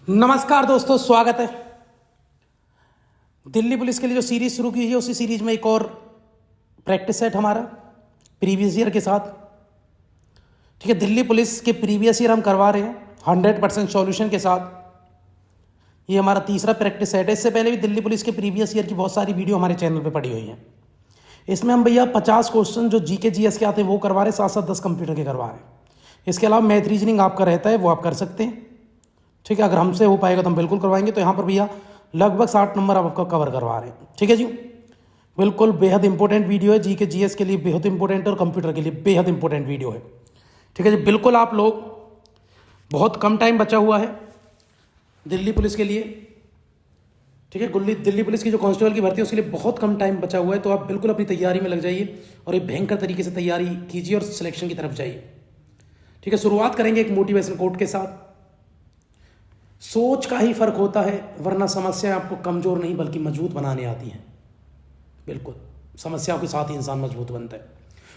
नमस्कार दोस्तों, स्वागत है। दिल्ली पुलिस के लिए जो सीरीज शुरू की है उसी सीरीज में एक और प्रैक्टिस सेट हमारा प्रीवियस ईयर के साथ। ठीक है, दिल्ली पुलिस के प्रीवियस ईयर हम करवा रहे हैं 100% सॉल्यूशन के साथ। ये हमारा तीसरा प्रैक्टिस सेट है। इससे पहले भी दिल्ली पुलिस के प्रीवियस ईयर की बहुत सारी वीडियो हमारे चैनल पे पड़ी हुई है। इसमें हम भैया 50 क्वेश्चन जो जीके जीएस के आते हैं वो करवा रहे हैं, साथ साथ 10 कंप्यूटर के करवा रहे हैं। इसके अलावा मैथ रीजनिंग आपका रहता है, वो आप कर सकते हैं। ठीक है, अगर हमसे हो पाएगा तो हम बिल्कुल करवाएंगे। तो यहाँ पर भैया लगभग 60 नंबर आपका कवर करवा रहे हैं। ठीक है जी, बिल्कुल बेहद इंपॉर्टेंट वीडियो है। जीके जीएस के लिए बेहद इंपॉर्टेंट और कंप्यूटर के लिए बेहद इंपॉर्टेंट वीडियो है। ठीक है जी, बिल्कुल आप लोग, बहुत कम टाइम बचा हुआ है दिल्ली पुलिस के लिए। ठीक है, दिल्ली पुलिस की जो कांस्टेबल की भर्ती है उसके लिए बहुत कम टाइम बचा हुआ है। तो आप बिल्कुल अपनी तैयारी में लग जाइए और एक भयंकर तरीके से तैयारी कीजिए और सिलेक्शन की तरफ जाइए। ठीक है, शुरुआत करेंगे एक मोटिवेशन कोट के साथ। सोच का ही फर्क होता है, वरना समस्या आपको कमजोर नहीं बल्कि मजबूत बनाने आती है। बिल्कुल, समस्याओं के साथ ही इंसान मजबूत बनता है।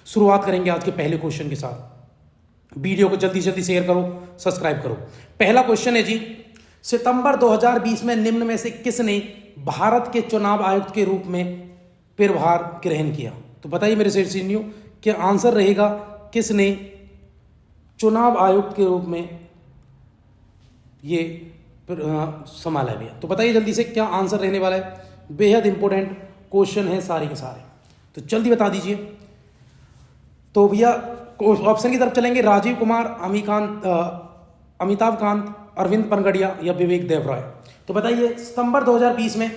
शुरुआत करेंगे आज के पहले क्वेश्चन के साथ। वीडियो को जल्दी जल्दी शेयर करो, सब्सक्राइब करो। पहला क्वेश्चन है जी, सितंबर 2020 में निम्न में से किसने भारत के चुनाव आयुक्त के रूप में पदभार ग्रहण किया? तो बताइए मेरे शीर्षियों, क्या आंसर रहेगा किसने चुनाव आयुक्त के रूप में ये संभाला है भैया? तो बताइए जल्दी से क्या आंसर रहने वाला है। बेहद इंपॉर्टेंट क्वेश्चन है सारे के सारे, तो जल्दी बता दीजिए। तो भैया ऑप्शन की तरफ चलेंगे। राजीव कुमार, अमिताभ कांत, अरविंद पनगड़िया या विवेक देवराय। तो बताइए सितंबर 2020 में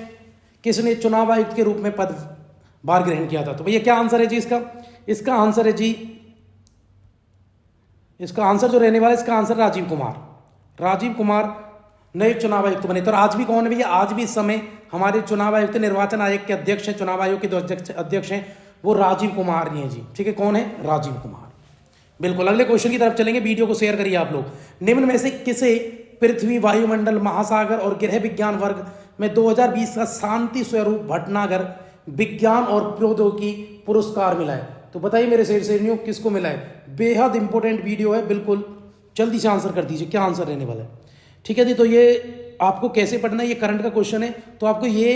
किसने चुनाव आयुक्त के रूप में पदभार ग्रहण किया था? तो भैया क्या आंसर है जी इसका? इसका आंसर है जी, इसका आंसर जो रहने वाला है, इसका आंसर राजीव कुमार नए चुनाव आयुक्त बने। तो आज भी कौन है भैया? आज भी इस समय हमारे चुनाव आयुक्त, निर्वाचन आयोग के अध्यक्ष हैं, चुनाव आयोग के जो अध्यक्ष हैं वो राजीव कुमार ही हैं जी। ठीक है, कौन है? राजीव कुमार। बिल्कुल, अगले क्वेश्चन की तरफ चलेंगे। वीडियो को शेयर करिए आप लोग। निम्न में से किसे पृथ्वी, वायुमंडल, महासागर और गृह विज्ञान वर्ग में 2020 का शांति स्वरूप भटनागर विज्ञान और प्रौद्योगिकी पुरस्कार मिला है? तो बताइए मेरे शेरनियों, किसको मिला है? बेहद इंपॉर्टेंट वीडियो है, बिल्कुल जल्दी से आंसर कर दीजिए क्या आंसर रहने वाला है। ठीक है जी, तो ये आपको कैसे पढ़ना है, ये करंट का क्वेश्चन है। तो आपको ये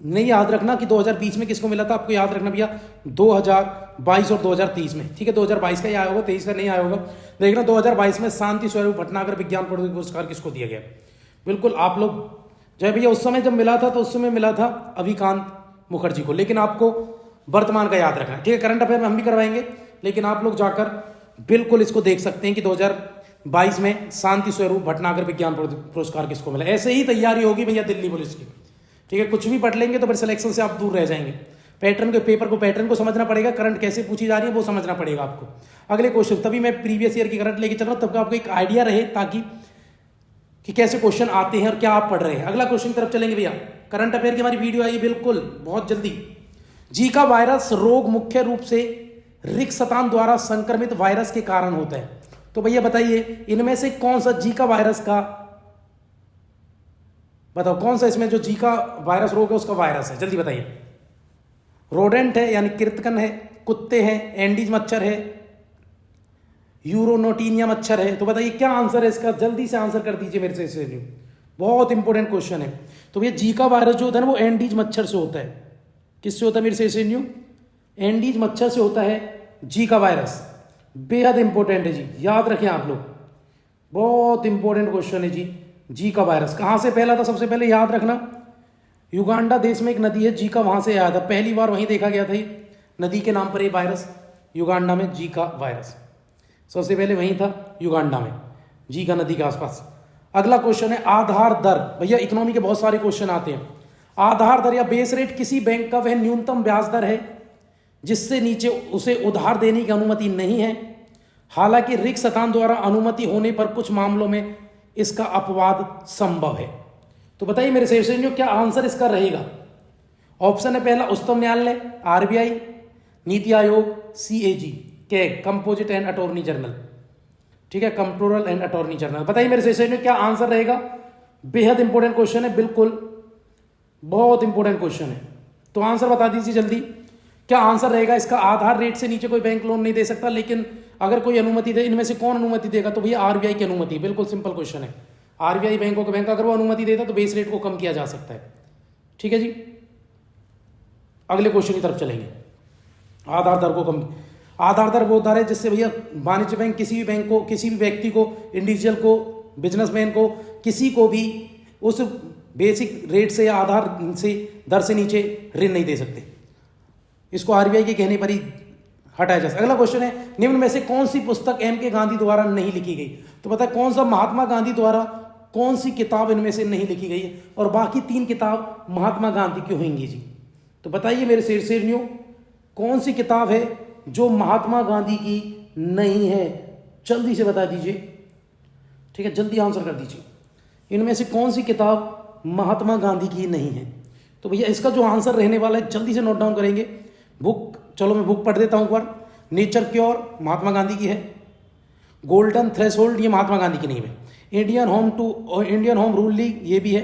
नहीं याद रखना कि 2020 में किसको मिला था, आपको याद रखना भैया 2022 और 2030 में। ठीक है, 2022 का ही आया होगा, 23 का नहीं आया होगा। देखना 2022 में शांति स्वरूप भटनागर विज्ञान प्रौद्योगिकी पुरस्कार किसको दिया गया। बिल्कुल आप लोग जय भैया, उस समय जब मिला था तो उस समय मिला था अभिकांत मुखर्जी को, लेकिन आपको वर्तमान का याद रखना है। ठीक है, करंट अफेयर में हम भी करवाएंगे, लेकिन आप लोग जाकर बिल्कुल इसको देख सकते हैं कि 2022 में शांति स्वरूप भटनागर विज्ञान पुरस्कार किसको मिला। ऐसे ही तैयारी होगी भैया दिल्ली पुलिस की। ठीक है, कुछ भी पढ़ लेंगे तो फिर सिलेक्शन से आप दूर रह जाएंगे। पैटर्न को समझना पड़ेगा, करंट कैसे पूछी जा रही है वो समझना पड़ेगा आपको। अगले क्वेश्चन, तभी मैं प्रीवियस ईयर की करंट लेके चल रहा हूं, तब आपको एक आइडिया रहे ताकि कि कैसे क्वेश्चन आते हैं और क्या आप पढ़ रहे हैं। अगला क्वेश्चन की तरफ चलेंगे भैया। करंट अफेयर की हमारी वीडियो आई बिल्कुल बहुत जल्दी। जीका वायरस रोग मुख्य रूप से रिक्तशतान द्वारा संक्रमित वायरस के कारण होता है। तो भैया बताइए इनमें से कौन सा जीका वायरस का, बताओ कौन सा इसमें जो जीका वायरस रोग है उसका वायरस है, जल्दी बताइए। रोडेंट है यानी कृंतकन है, कुत्ते हैं, एंडीज मच्छर है, यूरोनोटीनिया मच्छर है? तो बताइए क्या आंसर है इसका, जल्दी से आंसर कर दीजिए मेरे से। बहुत इंपॉर्टेंट क्वेश्चन है। तो भैया जीका वायरस जो होता है ना वो एंडीज मच्छर से होता है। किससे होता है मेरे से? एंडीज मच्छर से होता है जीका वायरस। बेहद इंपॉर्टेंट है जी, याद रखें आप लोग, बहुत इंपॉर्टेंट क्वेश्चन है जी। जीका वायरस कहां से फैला था? सबसे पहले याद रखना, युगांडा देश में एक नदी है जीका, वहां से आया था। पहली बार वहीं देखा गया था नदी के नाम पर ये वायरस, युगांडा में जीका वायरस सबसे पहले वहीं था, युगांडा में जीका नदी के आसपास। अगला क्वेश्चन है आधार दर। भैया इकोनॉमी के बहुत सारे क्वेश्चन आते हैं। आधार दर या बेस रेट किसी बैंक का वह न्यूनतम ब्याज दर है जिससे नीचे उसे उधार देने की अनुमति नहीं है। हालांकि रिक्तशतान द्वारा अनुमति होने पर कुछ मामलों में इसका अपवाद संभव है। तो बताइए मेरे सेशनियों क्या आंसर इसका रहेगा? ऑप्शन है पहला उच्चतम न्यायालय, RBI, NITI Aayog, CAG, CAG composite and attorney general. ठीक है, कंट्रोलर एंड अटॉर्नी जनरल। बताइए मेरे सेशनियों क्या आंसर रहेगा? बेहद इंपॉर्टेंट क्वेश्चन है, बिल्कुल बहुत इंपॉर्टेंट क्वेश्चन है। तो आंसर बता दीजिए जल्दी, क्या आंसर रहेगा इसका? आधार रेट से नीचे कोई बैंक लोन नहीं दे सकता, लेकिन अगर कोई अनुमति दे, इनमें से कौन अनुमति देगा? तो भैया आरबीआई की अनुमति। बिल्कुल सिंपल क्वेश्चन है, आरबीआई बैंकों के बैंक अगर वो अनुमति देता तो बेस रेट को कम किया जा सकता है। ठीक है जी, अगले क्वेश्चन की तरफ चलेंगे। आधार दर को कम, आधार दर वो दर है जिससे भैया वाणिज्य बैंक किसी भी बैंक को, किसी भी व्यक्ति को, इंडिविजुअल को, बिजनेसमैन को, किसी को भी उस बेसिक रेट से या आधार से दर से नीचे ऋण नहीं दे सकते। इसको आरबीआई के कहने पर ही हटाया जा सकता। अगला क्वेश्चन है, निम्न में से कौन सी पुस्तक एम के गांधी द्वारा नहीं लिखी गई? तो पता है कौन सा महात्मा गांधी द्वारा कौन सी किताब इनमें से नहीं लिखी गई है, और बाकी 3 किताब महात्मा गांधी की होंगी जी। तो बताइए मेरे शेरनियों, कौन सी किताब है जो महात्मा गांधी की नहीं है? जल्दी से बता दीजिए। ठीक है, जल्दी आंसर कर दीजिए। इनमें से कौन सी किताब महात्मा गांधी की नहीं है? तो भैया इसका जो आंसर रहने वाला है जल्दी से नोट डाउन करेंगे। बुक, चलो मैं बुक पढ़ देता हूं एक बार। नेचर क्योर महात्मा गांधी की है। गोल्डन थ्रेशोल्ड ये महात्मा गांधी की नहीं है। इंडियन होम रूल लीग ये भी है।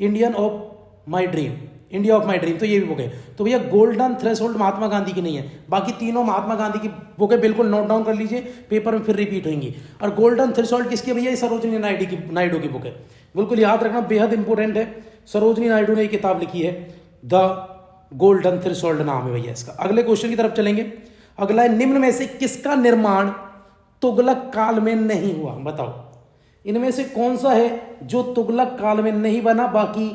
Indian of my dream, India of my dream, तो ये भी बुक है। तो भैया गोल्डन थ्रेशोल्ड महात्मा गांधी की नहीं है, बाकी तीनों महात्मा गांधी की बुक है। बिल्कुल नोट डाउन कर लीजिए, पेपर में फिर रिपीट होंगी। और गोल्डन थ्रेशोल्ड किसकी है भैया? ये सरोजनी नायडू की बुक है। बिल्कुल याद रखना, बेहद इंपॉर्टेंट है। सरोजनी नायडू ने ये किताब लिखी है, द गोल्डन थ्रेशोल्ड नाम है भैया इसका। अगले क्वेश्चन की तरफ चलेंगे। अगला है, निम्न में से किसका निर्माण तुगलक काल में नहीं हुआ? बताओ इनमें से कौन सा है जो तुगलक काल में नहीं बना? बाकी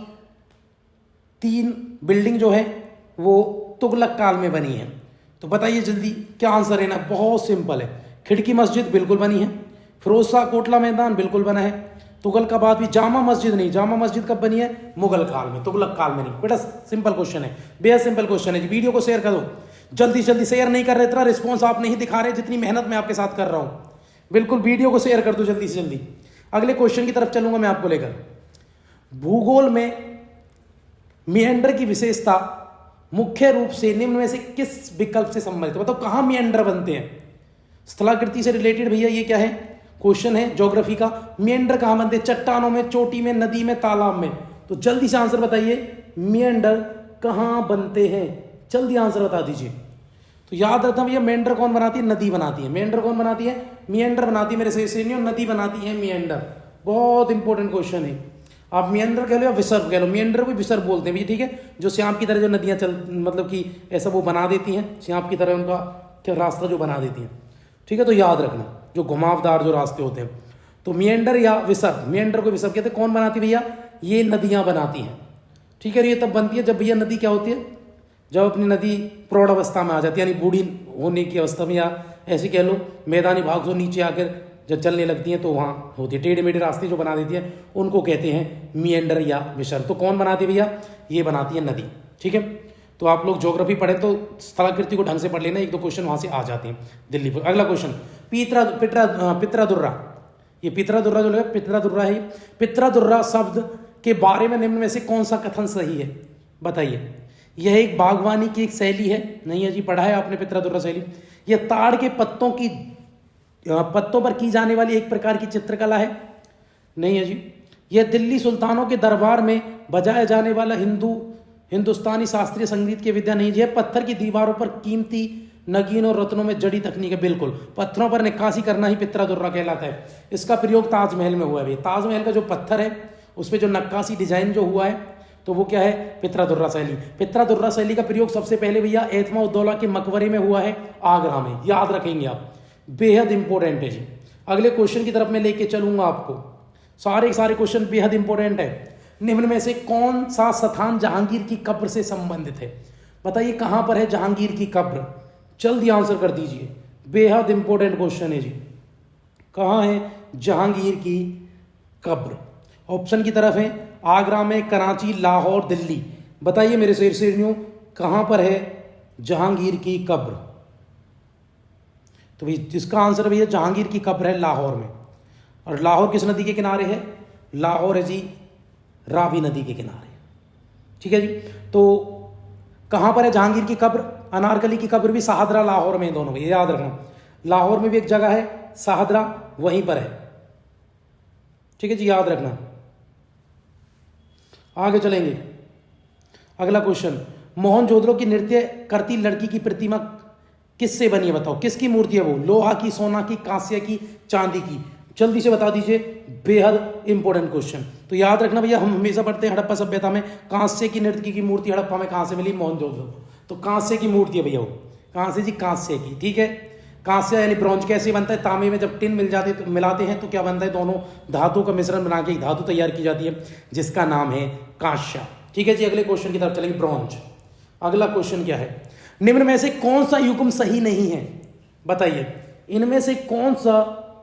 3 बिल्डिंग जो है वो तुगलक काल में बनी है। तो बताइए जल्दी क्या आंसर है ना। बहुत सिंपल है। खिड़की मस्जिद बिल्कुल बनी है। फिरोज शाह कोटला मैदान बिल्कुल बना है। तुगलकाबाद भी, जामा मस्जिद नहीं, जामा मस्जिद कब बनी है? मुगल काल में, तुगलक काल में नहीं। बेटा सिंपल क्वेश्चन है, बेहद सिंपल क्वेश्चन है जी। वीडियो को शेयर कर दो जल्दी जल्दी। शेयर नहीं कर रहे, इतना रिस्पॉन्स आप नहीं दिखा रहे जितनी मेहनत मैं आपके साथ कर रहा हूं। बिल्कुल वीडियो को शेयर कर दो जल्दी से जल्दी। अगले क्वेश्चन की तरफ चलूंगा मैं आपको लेकर। भूगोल में मिएंडर की विशेषता मुख्य रूप से निम्न में से किस विकल्प से संबंधित है? बताओ कहां मिएंडर बनते हैं? स्थलाकृति से रिलेटेड भैया ये क्या है? क्वेश्चन है ज्योग्राफी का। मिएंडर कहां बनते हैं? चट्टानों में, चोटी में, नदी में, तालाब में। तो जल्दी से आंसर बताइए, मिएंडर कहां बनते हैं? जल्दी आंसर बता दीजिए। तो याद रखना भैया, मेंढर कौन बनाती है? नदी बनाती है। मेंढर कौन बनाती है? मिएंडर बनाती है मेरे शेरनियों, नदी बनाती है मिएंडर। बहुत इंपॉर्टेंट क्वेश्चन है। आप मिएंडर कह लो या विसर्ग कह लो, मिएंडर को विसर्ग बोलते हैं भैया। ठीक है, जो श्याम की तरह जो नदियां मतलब कि ऐसा वो बना देती हैं, श्याम की तरह उनका क्या रास्ता जो बना देती हैं। ठीक है, तो याद रखना जो घुमावदार जो रास्ते होते हैं। तो मिएंडर या विसर्ग, मिएंडर को विसर्ग कहते हैं। कौन बनाती है भैया? ये नदियां बनाती हैं। ठीक है, ये तब बनती है जब भैया नदी क्या होती है? जब अपनी नदी प्रौढ़ अवस्था में आ जाती है, यानी बूढ़ी होने की अवस्था में, या ऐसे कह लो मैदानी भाग से नीचे आकर जब चलने लगती हैं तो वहाँ होती है। टेढ़े मेढ़े रास्ते जो बना देती हैं उनको कहते हैं मिएंडर या विसर्ग। तो कौन बनाती है भैया? ये बनाती है नदी। ठीक है, तो आप लोग ज्योग्राफी पढ़े तो स्थलाकृति को ढंग से पढ़ लेना, 1-2 क्वेश्चन वहाँ से आ जाते हैं दिल्ली पर। अगला क्वेश्चन, पित्रादुर्रा। ये पित्रादुर्रा जो है, पित्रादुर्रा है। पित्रादुर्रा शब्द के बारे में निम्न में से कौन सा कथन सही है? बताइए। यह एक बागवानी की एक शैली है। नहीं है जी, पढ़ा है आपने पित्रादुर्रा शैली। यह ताड़ के पत्तों पर की जाने वाली एक प्रकार की चित्रकला है। नहीं है जी। यह दिल्ली सुल्तानों के दरबार में बजाया जाने वाला हिंदुस्तानी शास्त्रीय संगीत की विद्या नहीं। यह पत्थर की दीवारों पर कीमती नगीन और रत्नों में जड़ी तकनीक है। बिल्कुल, पत्थरों पर नक्काशी करना ही पित्रादुर्रा कहलाता है। इसका प्रयोग ताजमहल में हुआ है। ताजमहल का जो पत्थर है उस पर जो नक्काशी डिजाइन जो हुआ है तो वो क्या है? पित्रादुर्रा शैली। पित्रादुर्रा शैली का प्रयोग सबसे पहले भैया एतमा-उद-दौला के मकबरे में हुआ है, आगरा में। याद रखेंगे आप, बेहद इंपॉर्टेंट है जी। अगले क्वेश्चन की तरफ मैं लेके चलूंगा आपको। सारे क्वेश्चन बेहद इंपॉर्टेंट है। निम्न में से कौन सा स्थान जहांगीर की कब्र से संबंधित है? बताइए कहां पर है जहांगीर की कब्र? जल्दी आंसर कर दीजिए, बेहद इंपॉर्टेंट क्वेश्चन है जी। कहां है जहांगीर की कब्र? ऑप्शन की तरफ है आगरा में, कराची, लाहौर, दिल्ली। बताइए मेरे शेरनियों, कहां पर है जहांगीर की कब्र? तो जिसका आंसर भैया जहांगीर की कब्र है लाहौर में। और लाहौर किस नदी के किनारे है? लाहौर है जी रावी नदी के किनारे। ठीक है जी। तो कहां पर है जहांगीर की कब्र? अनारकली की कब्र भी शाहदरा, लाहौर में, दोनों में, याद रखना। लाहौर में भी एक जगह है शाहदरा, वहीं पर है। ठीक है जी, याद रखना। आगे चलेंगे। अगला क्वेश्चन, मोहनजोदड़ो की नृत्य करती लड़की की प्रतिमा किससे बनी है? बताओ किसकी मूर्ति है वो? लोहा की, सोना की, कांस्य की, चांदी की? जल्दी से बता दीजिए, बेहद इंपॉर्टेंट क्वेश्चन। तो याद रखना भैया, हम हमेशा पढ़ते हैं हड़प्पा सभ्यता में कांस्य की नर्तकी की मूर्ति हड़प्पा में कहाँ से मिली, मोहनजोदड़ो। तो कांस्य की मूर्ति है भैया वो, कहाँ से जी, कांस्य की, ठीक है। कांस्य यानी ब्रॉन्ज कैसे बनता है, तांबे में जब टिन मिलाते हैं तो क्या बनता है, दोनों धातु का मिश्रण बना के एक धातु तैयार की जाती है जिसका नाम है कांस्य, ठीक है जी। अगले क्वेश्चन की तरफ चलेंगे, ब्रॉन्ज। अगला क्वेश्चन क्या है, निम्न में से कौन सा युग्म सही नहीं है, बताइए इनमें से कौन सा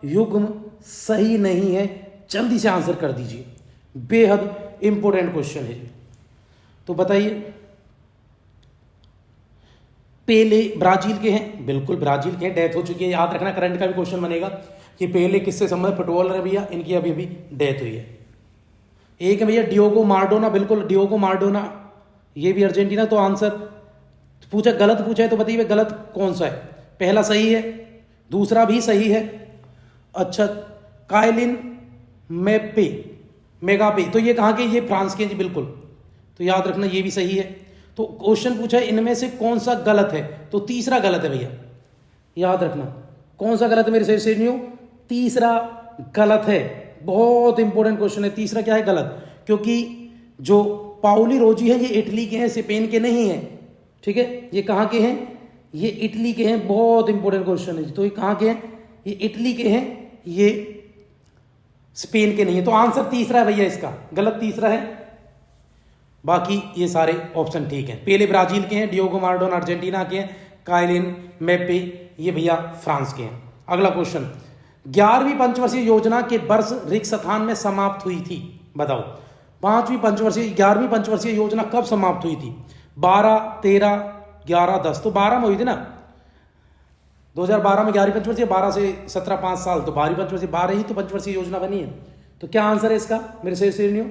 युग्म सही नहीं है, जल्दी से आंसर कर दीजिए, बेहद इंपॉर्टेंट क्वेश्चन है। तो बताइए, पेले ब्राजील के हैं, बिल्कुल ब्राजील के हैं, डेथ हो चुकी है। याद रखना, करंट का भी क्वेश्चन बनेगा कि पेले किससे संबंधित फुटबॉलर है भैया, इनकी अभी अभी डेथ हुई है। एक है भैया डियोगो माराडोना, बिल्कुल डियोगो माराडोना, ये भी अर्जेंटीना। तो आंसर पूछा, गलत पूछा है तो बताइए गलत कौन सा है, पहला सही है, दूसरा भी सही है। अच्छा, काइलिन मेगापे, तो ये कहाँ के, ये फ्रांस के जी, बिल्कुल। तो याद रखना ये भी सही है। तो क्वेश्चन पूछा है इनमें से कौन सा गलत है, तो तीसरा गलत है भैया, याद रखना कौन सा गलत है मेरे से नहीं हो, तीसरा गलत है। बहुत इंपॉर्टेंट क्वेश्चन है, तीसरा क्या है, गलत, क्योंकि जो पाउली रोजी है ये इटली के हैं, स्पेन के नहीं है, ठीक है। ये कहाँ के हैं, ये इटली के हैं, बहुत इंपॉर्टेंट क्वेश्चन है। तो ये कहाँ के हैं, ये इटली के हैं, ये स्पेन के नहीं है। तो आंसर तीसरा है भैया, इसका गलत तीसरा है, बाकी ये सारे ऑप्शन ठीक हैं। पेले ब्राजील के हैं, डियोगो माराडोना अर्जेंटीना के हैं, काइलिन मेप्पे ये भैया फ्रांस के हैं। अगला क्वेश्चन, 11वीं पंचवर्षीय योजना के वर्ष रिक्तस्थान में समाप्त हुई थी, बताओ 11वीं पंचवर्षीय योजना कब समाप्त हुई थी, 12, 13, 11, 10। तो 12 में हुई थी ना, 2012 में 11वीं पंचवर्षीय, 12 से 17 5 साल, तो 12वीं पंचवर्षीय 12 ही तो पंचवर्षीय योजना बनी है। तो क्या आंसर है इसका मेरे से श्रेणियों,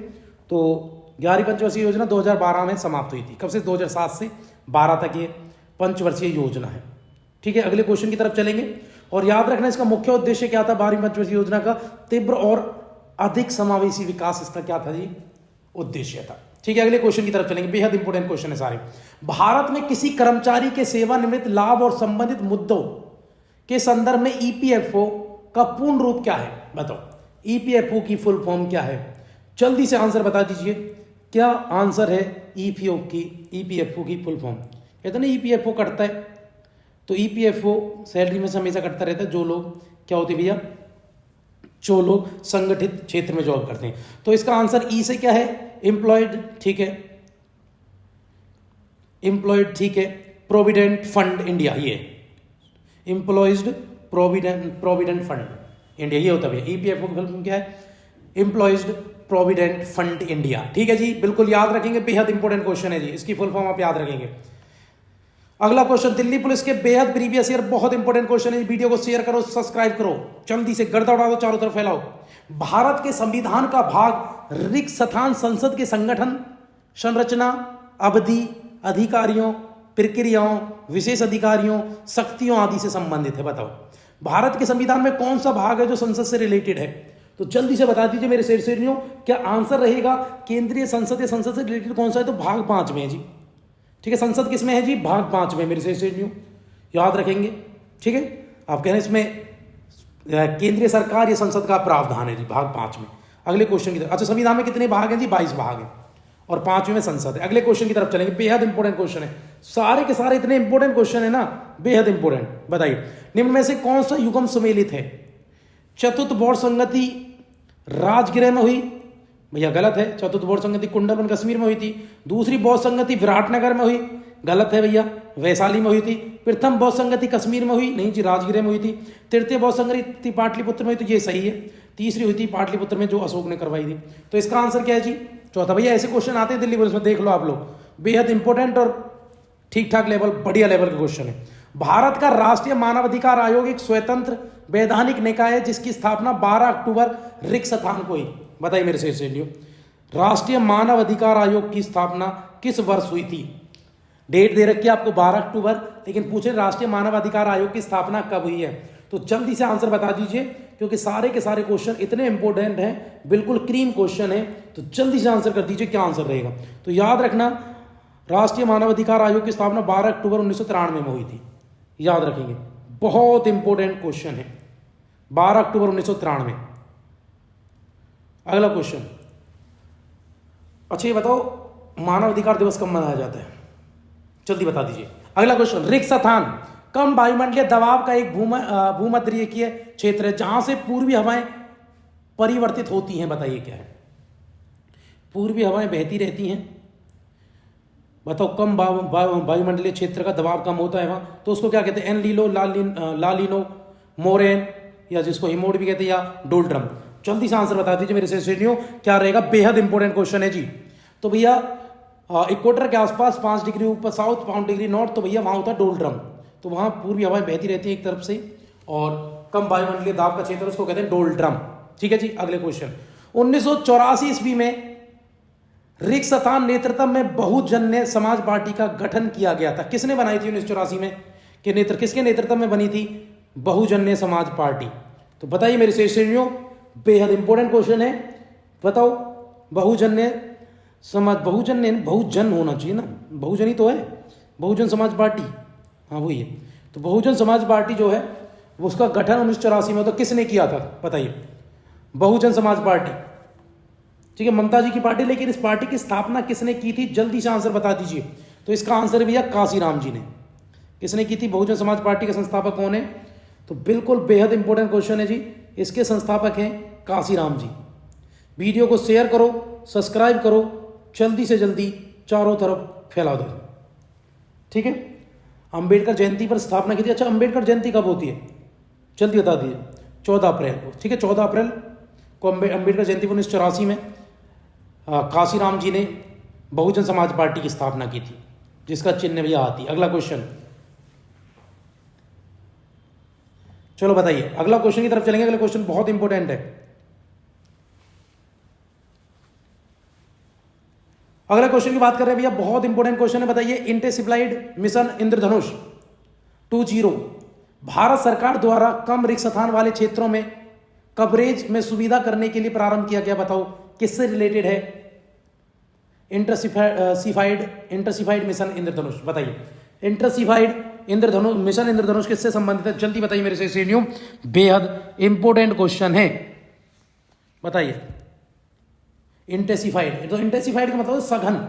तो 11वीं पंचवर्षीय योजना 2012 में समाप्त हुई थी। कब से, 2007 से 12 तक ये पंचवर्षीय योजना है, ठीक है। अगले क्वेश्चन की तरफ चलेंगे, और याद रखना इसका मुख्य उद्देश्य क्या था 12वीं पंचवर्षीय योजना का, तीव्र और अधिक समावेशी विकास, इसका क्या था जी, उद्देश्य था, ठीक है। अगले क्वेश्चन की तरफ चलेंगे, बेहद इंपॉर्टेंट क्वेश्चन है सारे। भारत में किसी कर्मचारी के सेवानिवृत्त लाभ और संबंधित मुद्दों के संदर्भ में ईपीएफओ का पूर्ण रूप क्या है, बताओ ईपीएफओ की फुल फॉर्म क्या है, जल्दी से आंसर बता दीजिए, क्या आंसर है ईपीएफओ की फुल फॉर्म। कहते ना ईपीएफओ कटता है, तो ईपीएफओ सैलरी में से हमेशा कटता रहता है, जो लोग क्या होते भैया, जो लोग संगठित क्षेत्र में जॉब करते हैं। तो इसका आंसर ई से क्या है, एम्प्लॉयड, ठीक है, एम्प्लॉयड, ठीक है। प्रोविडेंट फंड इंडिया, ये एम्प्लॉयज प्रोविडेंट फंड इंडिया, ये होता है भैया। ईपीएफओ की फुल फॉर्म क्या है, एम्प्लॉयज प्रोविडेंट फंड इंडिया, ठीक है जी, बिल्कुल याद रखेंगे, बेहद इंपॉर्टेंट क्वेश्चन है जी, इसकी फुल फॉर्म आप याद रखेंगे। अगला क्वेश्चन, दिल्ली पुलिस के बेहद प्रीवियस ईयर, बहुत इंपॉर्टेंट क्वेश्चन है, वीडियो को शेयर करो, सब्सक्राइब करो, जल्दी से गर्दा उड़ा दो, चारों तरफ फैलाओ। भारत के संविधान का भाग रिक्तस्थान संसद के संगठन, संरचना, अवधि, अधिकारियों, प्रक्रियाओं, विशेष अधिकारियों, शक्तियों आदि से संबंधित है, बताओ भारत के संविधान में कौन सा भाग है जो संसद से रिलेटेड है। तो जल्दी से बता दीजिए मेरे शेरनियों, क्या आंसर रहेगा केंद्रीय संसद या संसद से रिलेटेड कौन सा है, तो भाग 5 में है जी, ठीक है। संसद किस में है जी, भाग 5 में, मेरे शेरनियों याद रखेंगे, ठीक है। आप कह रहे हैं इसमें केंद्रीय सरकार या संसद का प्रावधान है जी, भाग 5 में। अगले क्वेश्चन की तरफ, अच्छा संविधान में कितने भाग हैं जी, 22 भाग हैं, और 5वें में संसद है। अगले क्वेश्चन की तरफ चलेंगे, बेहद इंपॉर्टेंट क्वेश्चन है, सारे के सारे इतने इंपॉर्टेंट क्वेश्चन है ना, बेहद इंपॉर्टेंट। बताइए निम्न में से कौन सा युग्म सम्मिलित है, चतुर्थ बोर्ड संगति राजगृह में हुई, भैया गलत है, चतुर्थ बोर्ड संगति कुंडलवन कश्मीर में हुई थी। दूसरी बौद्ध संगति विराटनगर में हुई, गलत है भैया, वैशाली में हुई थी। प्रथम बौद्ध संगति कश्मीर में हुई, नहीं जी राजगृह में हुई थी। तृतीय बौद्ध संगति पाटलिपुत्र में हुई, तो ये सही है। तीसरी हुई थी पाटलिपुत्र में, जो अशोक ने करवाई थी। तो इसका आंसर क्या है जी, चौथा। भैया ऐसे क्वेश्चन आते हैं दिल्ली पुलिस में, देख लो आप लोग, बेहद इंपॉर्टेंट और ठीक ठाक लेवल, बढ़िया लेवल के क्वेश्चन है। भारत का राष्ट्रीय मानवाधिकार आयोग एक स्वतंत्र वैधानिक निकाय है जिसकी स्थापना 12 अक्टूबर रिक्तस्थान को हुई। बताइए मेरे से लियो, राष्ट्रीय मानव अधिकार आयोग की स्थापना किस वर्ष हुई थी। डेट दे रखी है आपको 12 अक्टूबर, लेकिन पूछे राष्ट्रीय मानव अधिकार आयोग की स्थापना कब हुई है। तो जल्दी से आंसर बता दीजिए, क्योंकि सारे के सारे क्वेश्चन इतने इंपॉर्टेंट हैं, बिल्कुल क्रीम क्वेश्चन है, तो जल्दी से आंसर कर दीजिए क्या आंसर रहेगा। तो याद रखना राष्ट्रीय मानव अधिकार आयोग की स्थापना 12 अक्टूबर 1993 में हुई थी, याद रखेंगे, बहुत इंपॉर्टेंट क्वेश्चन है, 12 अक्टूबर 1993। अगला क्वेश्चन, अच्छा ये बताओ मानव अधिकार दिवस कब मनाया जाता है, जल्दी बता दीजिए। अगला क्वेश्चन, रिक्त स्थान कम वायुमंडलीय दबाव का एक भूमध्यरेखीय क्षेत्र है जहां से पूर्वी हवाएं परिवर्तित होती हैं, बताइए क्या है। पूर्वी हवाएं बहती रहती हैं, बताओ कम वायुमंडलीय क्षेत्र का दबाव कम होता है वहां, तो उसको क्या कहते हैं, एनलीनो, लालिनो, मोरेन, या जिसको हिमोड भी कहते हैं, या डोल्ड्रम। जल्दी से आंसर बता दीजिए मेरे सेशनियों, क्या रहेगा। बेहद इंपॉर्टेंट क्वेश्चन है जी। तो भैया इक्वेटर के आसपास 5 डिग्री ऊपर साउथ, 5 डिग्री नॉर्थ, तो भैया वहां होता है डोल्ड्रम। तो वहां पूर्वी हवाएं बहती रहती है एक तरफ से, और कम वायुमंडलीय दाब का क्षेत्र उसको कहते हैं डोल्ड्रम। ठीक है जी। अगले क्वेश्चन, 1984 ईस्वी में रिक्त स्थान नेतृत्व में बहुजन्य समाज पार्टी का गठन किया गया था। किसने बनाई थी 1984 में, किसके नेतृत्व में बनी थी, बहुजन्य समाज पार्टी। तो बताइए मेरे श्रेणियों, बेहद इंपॉर्टेंट क्वेश्चन है। बताओ बहुजन्य समाज, बहुजन होना चाहिए ना, बहुजन ही तो है, बहुजन समाज पार्टी, हाँ वही है। तो बहुजन समाज पार्टी जो है उसका गठन 1984 में तो किसने किया था, बताइए। बहुजन समाज पार्टी, ठीक है, ममता जी की पार्टी। लेकिन इस पार्टी की स्थापना किसने की थी, जल्दी से आंसर बता दीजिए। तो इसका आंसर भैया काशीराम जी ने। किसने की थी, बहुजन समाज पार्टी के संस्थापक कौन है, तो बिल्कुल बेहद इंपॉर्टेंट क्वेश्चन है जी। इसके संस्थापक हैं काशीराम जी। वीडियो को शेयर करो, सब्सक्राइब करो, जल्दी से जल्दी चारों तरफ फैला दो, ठीक है। अंबेडकर जयंती पर स्थापना की थी। अच्छा, अंबेडकर जयंती कब होती है, जल्दी बता दीजिए। 14 अप्रैल को, ठीक है, 14 अप्रैल को अंबेडकर जयंती 1984 में काशीराम जी ने बहुजन समाज पार्टी की स्थापना की थी, जिसका चिन्ह भी आती। अगला क्वेश्चन, चलो बताइए, अगला क्वेश्चन की तरफ चलेंगे। अगला क्वेश्चन बहुत इंपॉर्टेंट है। अगला क्वेश्चन की बात कर रहे हैं भैया, बहुत इंपॉर्टेंट क्वेश्चन है। बताइए, इंटेंसिफाइड मिशन इंद्रधनुष 20 भारत सरकार द्वारा कम रिक्त स्थान वाले क्षेत्रों में कवरेज में सुविधा करने के लिए प्रारंभ किया गया। बताओ किससे रिलेटेड है इंटरसिफाइड मिशन इंद्रधनुष, बताइए। इंटरसिफाइड इंद्रधनुष, मिशन इंद्रधनुष किससे संबंधित है, जल्दी बताइए मेरे से श्रेणियों, बेहद इंपॉर्टेंट क्वेश्चन है, बताइए। इंटेंसिफाइड, तो इंटेंसिफाइड का मतलब सघन,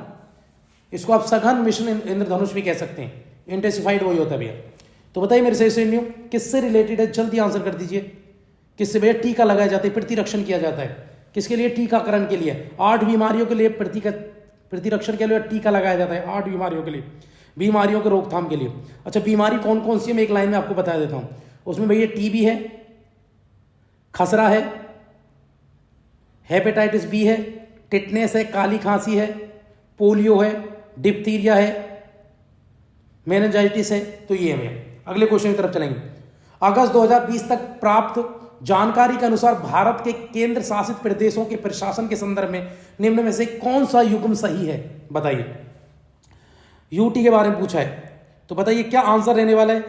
इसको आप सघन मिशन इंद्रधनुष भी कह सकते हैं। इंटेंसिफाइड वही होता है भैया। तो बताइए मेरे से श्रेणियों, किससे रिलेटेड है, जल्दी आंसर कर दीजिए। किससे भैया, टीका लगाया जाता है, प्रतिरक्षण किया जाता है। किसके लिए, टीकाकरण के लिए। 8 बीमारियों के लिए प्रतिरक्षण के लिए टीका लगाया जाता है, 8 बीमारियों के लिए, बीमारियों के रोकथाम के लिए। अच्छा, बीमारी कौन कौन सी है मैं एक लाइन में आपको बता देता हूं। उसमें भैया टीबी है, खसरा है, हेपेटाइटिस बी है, टिटनेस है, काली खांसी है, पोलियो है, डिप्थीरिया है, मेनिंजाइटिस है। तो ये है भैया। अगले क्वेश्चन की तरफ चलेंगे। अगस्त 2020 तक प्राप्त जानकारी के अनुसार भारत के केंद्र शासित प्रदेशों के प्रशासन के संदर्भ में निम्न में से कौन सा युग्म सही है, बताइए। यूटी के बारे में पूछा है, तो बताइए क्या आंसर रहने वाला है।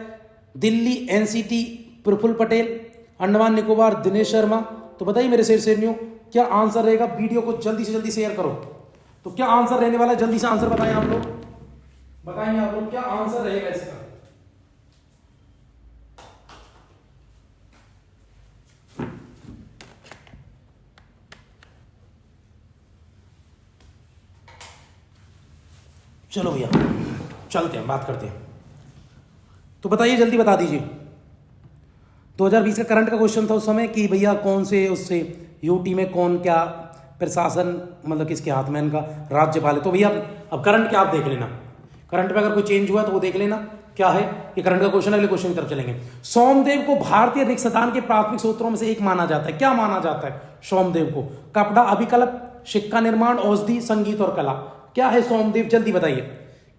दिल्ली एनसीटी प्रफुल्ल पटेल, अंडमान निकोबार दिनेश शर्मा। तो बताइए मेरे श्रेणियों, क्या आंसर रहेगा। वीडियो को जल्दी से जल्दी शेयर करो। तो क्या आंसर रहने वाला है, जल्दी से आंसर बताएं आप लोग, बताएंगे आप लोग क्या आंसर रहेगा इसका। चलो भैया चलते हैं, बात करते हैं। तो बताइए, जल्दी बता दीजिए। 2020 का करंट का क्वेश्चन था उस समय कि भैया कौन से उससे यूटी में कौन क्या प्रशासन, मतलब किसके हाथ में इनका राज्यपाल है। तो भैया अब करंट क्या आप देख लेना, करंट में अगर कोई चेंज हुआ तो वो देख लेना क्या है। ये करंट का क्वेश्चन, अगले क्वेश्चन की तरफ चलेंगे। सोमदेव को भारतीय रिक्त स्थान के प्राथमिक सूत्रों में से एक माना जाता है। क्या माना जाता है सोमदेव को, कपड़ा, अभिकल्प, सिक्का निर्माण, औषधि, संगीत और कला। क्या है सोमदेव, जल्दी बताइए।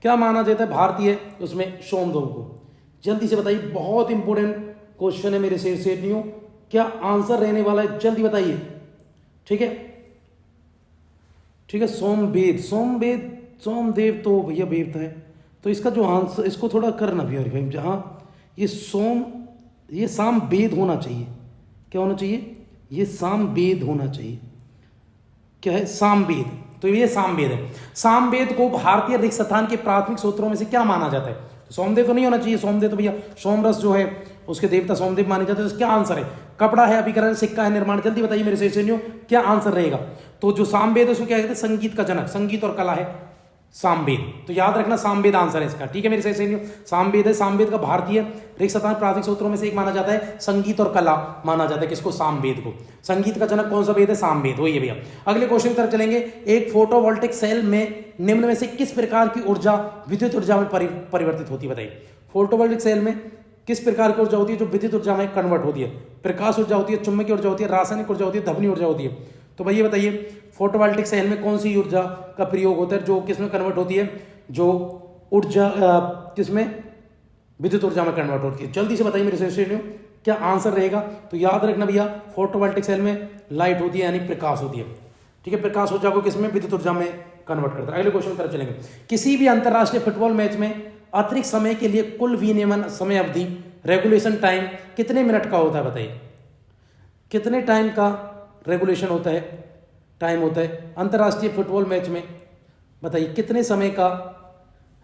क्या माना जाता है भारतीय उसमें सोमदेव को, जल्दी से बताइए। बहुत इंपॉर्टेंट क्वेश्चन है मेरे सेठियों, क्या आंसर रहने वाला है, जल्दी बताइए। ठीक है, ठीक है। सोमदेव तो भैया वेद है। तो इसका जो आंसर, इसको थोड़ा करना भैया, जहां ये ये साम वेद होना चाहिए। क्या होना चाहिए, ये साम वेद होना चाहिए। क्या है, सामवेद। तो ये सामवेद है। सामवेद को भारतीय रिक्त स्थान के प्राथमिक सूत्रों में से क्या माना जाता है। सोमदेव तो नहीं होना चाहिए, सोमदेव तो भैया सोमरस जो है उसके देवता सोमदेव माने जाते हैं। तो क्या आंसर है, कपड़ा है, अभिकरण, सिक्का है, निर्माण। जल्दी बताइए मेरे से क्या आंसर रहेगा। तो जो सामवेद है उसको क्या कहते हैं, संगीत का जनक, संगीत और कला है सामवेद। तो याद रखना सामवेद आंसर है इसका, ठीक है मेरे से सामवेद है। सामवेद का भारतीय ऋक शतान प्राथमिक सूत्रों में से एक माना जाता है, संगीत और कला माना जाता है किसको, सामवेद को। संगीत का जनक कौन सा वेद है, सामवेद, वही है भैया। अगले क्वेश्चन की तरफ चलेंगे। एक फोटोवोल्टिक सेल में निम्न में से किस प्रकार की ऊर्जा विद्युत ऊर्जा में परिवर्तित होती है, बताइए। फोटोवोल्टिक सेल में किस प्रकार की ऊर्जा होती है जो विद्युत ऊर्जा में कन्वर्ट होती है। प्रकाश ऊर्जा होती है, चुंबकीय ऊर्जा होती है, रासायनिक ऊर्जा होती है, ध्वनि ऊर्जा होती है। तो भैया बताइए फोटोवोल्टिक सेल में कौन सी ऊर्जा का प्रयोग होता है जो किसमें कन्वर्ट होती है, जो ऊर्जा किसमें, विद्युत ऊर्जा में कन्वर्ट होती है। जल्दी से बताइए मेरे से क्या आंसर रहेगा। तो याद रखना भैया फोटोवोल्टिक सेल में लाइट होती है यानी प्रकाश होती है, ठीक है। प्रकाश ऊर्जा को किसमें, विद्युत ऊर्जा में कन्वर्ट करता है। अगले क्वेश्चन की तरफ चलेंगे। किसी भी अंतरराष्ट्रीय फुटबॉल मैच में अतिरिक्त समय के लिए कुल विनियमन समय अवधि, रेगुलेशन टाइम कितने मिनट का होता है, बताइए। कितने टाइम का रेगुलेशन होता है, टाइम होता है अंतरराष्ट्रीय फुटबॉल मैच में, बताइए कितने समय का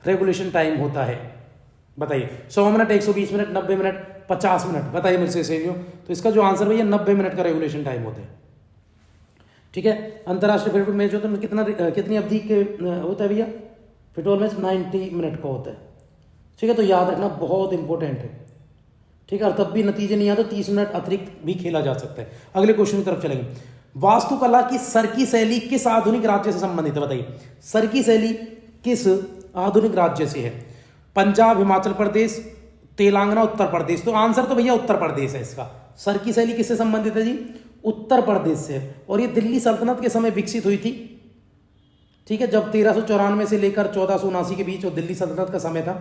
रेगुलेशन टाइम होता है, बताइए। 100 मिनट, 120 मिनट, 90 मिनट, 50 मिनट, बताइए मेरे से तो इसका जो आंसर भैया 90 मिनट का रेगुलेशन टाइम होता है, ठीक है। अंतरराष्ट्रीय फुटबॉल मैच होता है कितनी अवधि के होता है भैया, फुटबॉल मैच 90 मिनट का होता है, ठीक है। तो याद रखना बहुत इंपॉर्टेंट है, ठीक है। और तब भी नतीजे नहीं आते, 30 मिनट अतिरिक्त भी खेला जा सकता है। अगले क्वेश्चन की तरफ चलेंगे। वास्तुकला की सरकी शैली किस आधुनिक राज्य से संबंधित है, बताइए। सरकी शैली किस आधुनिक राज्य से है, पंजाब, हिमाचल प्रदेश, तेलंगाना, उत्तर प्रदेश। तो आंसर तो भैया उत्तर प्रदेश है इसका। सरकी शैली किससे संबंधित है जी, उत्तर प्रदेश से। और ये दिल्ली सल्तनत के समय विकसित हुई थी, ठीक है। जब 1394 से लेकर 1479 के बीच जो दिल्ली सल्तनत का समय था,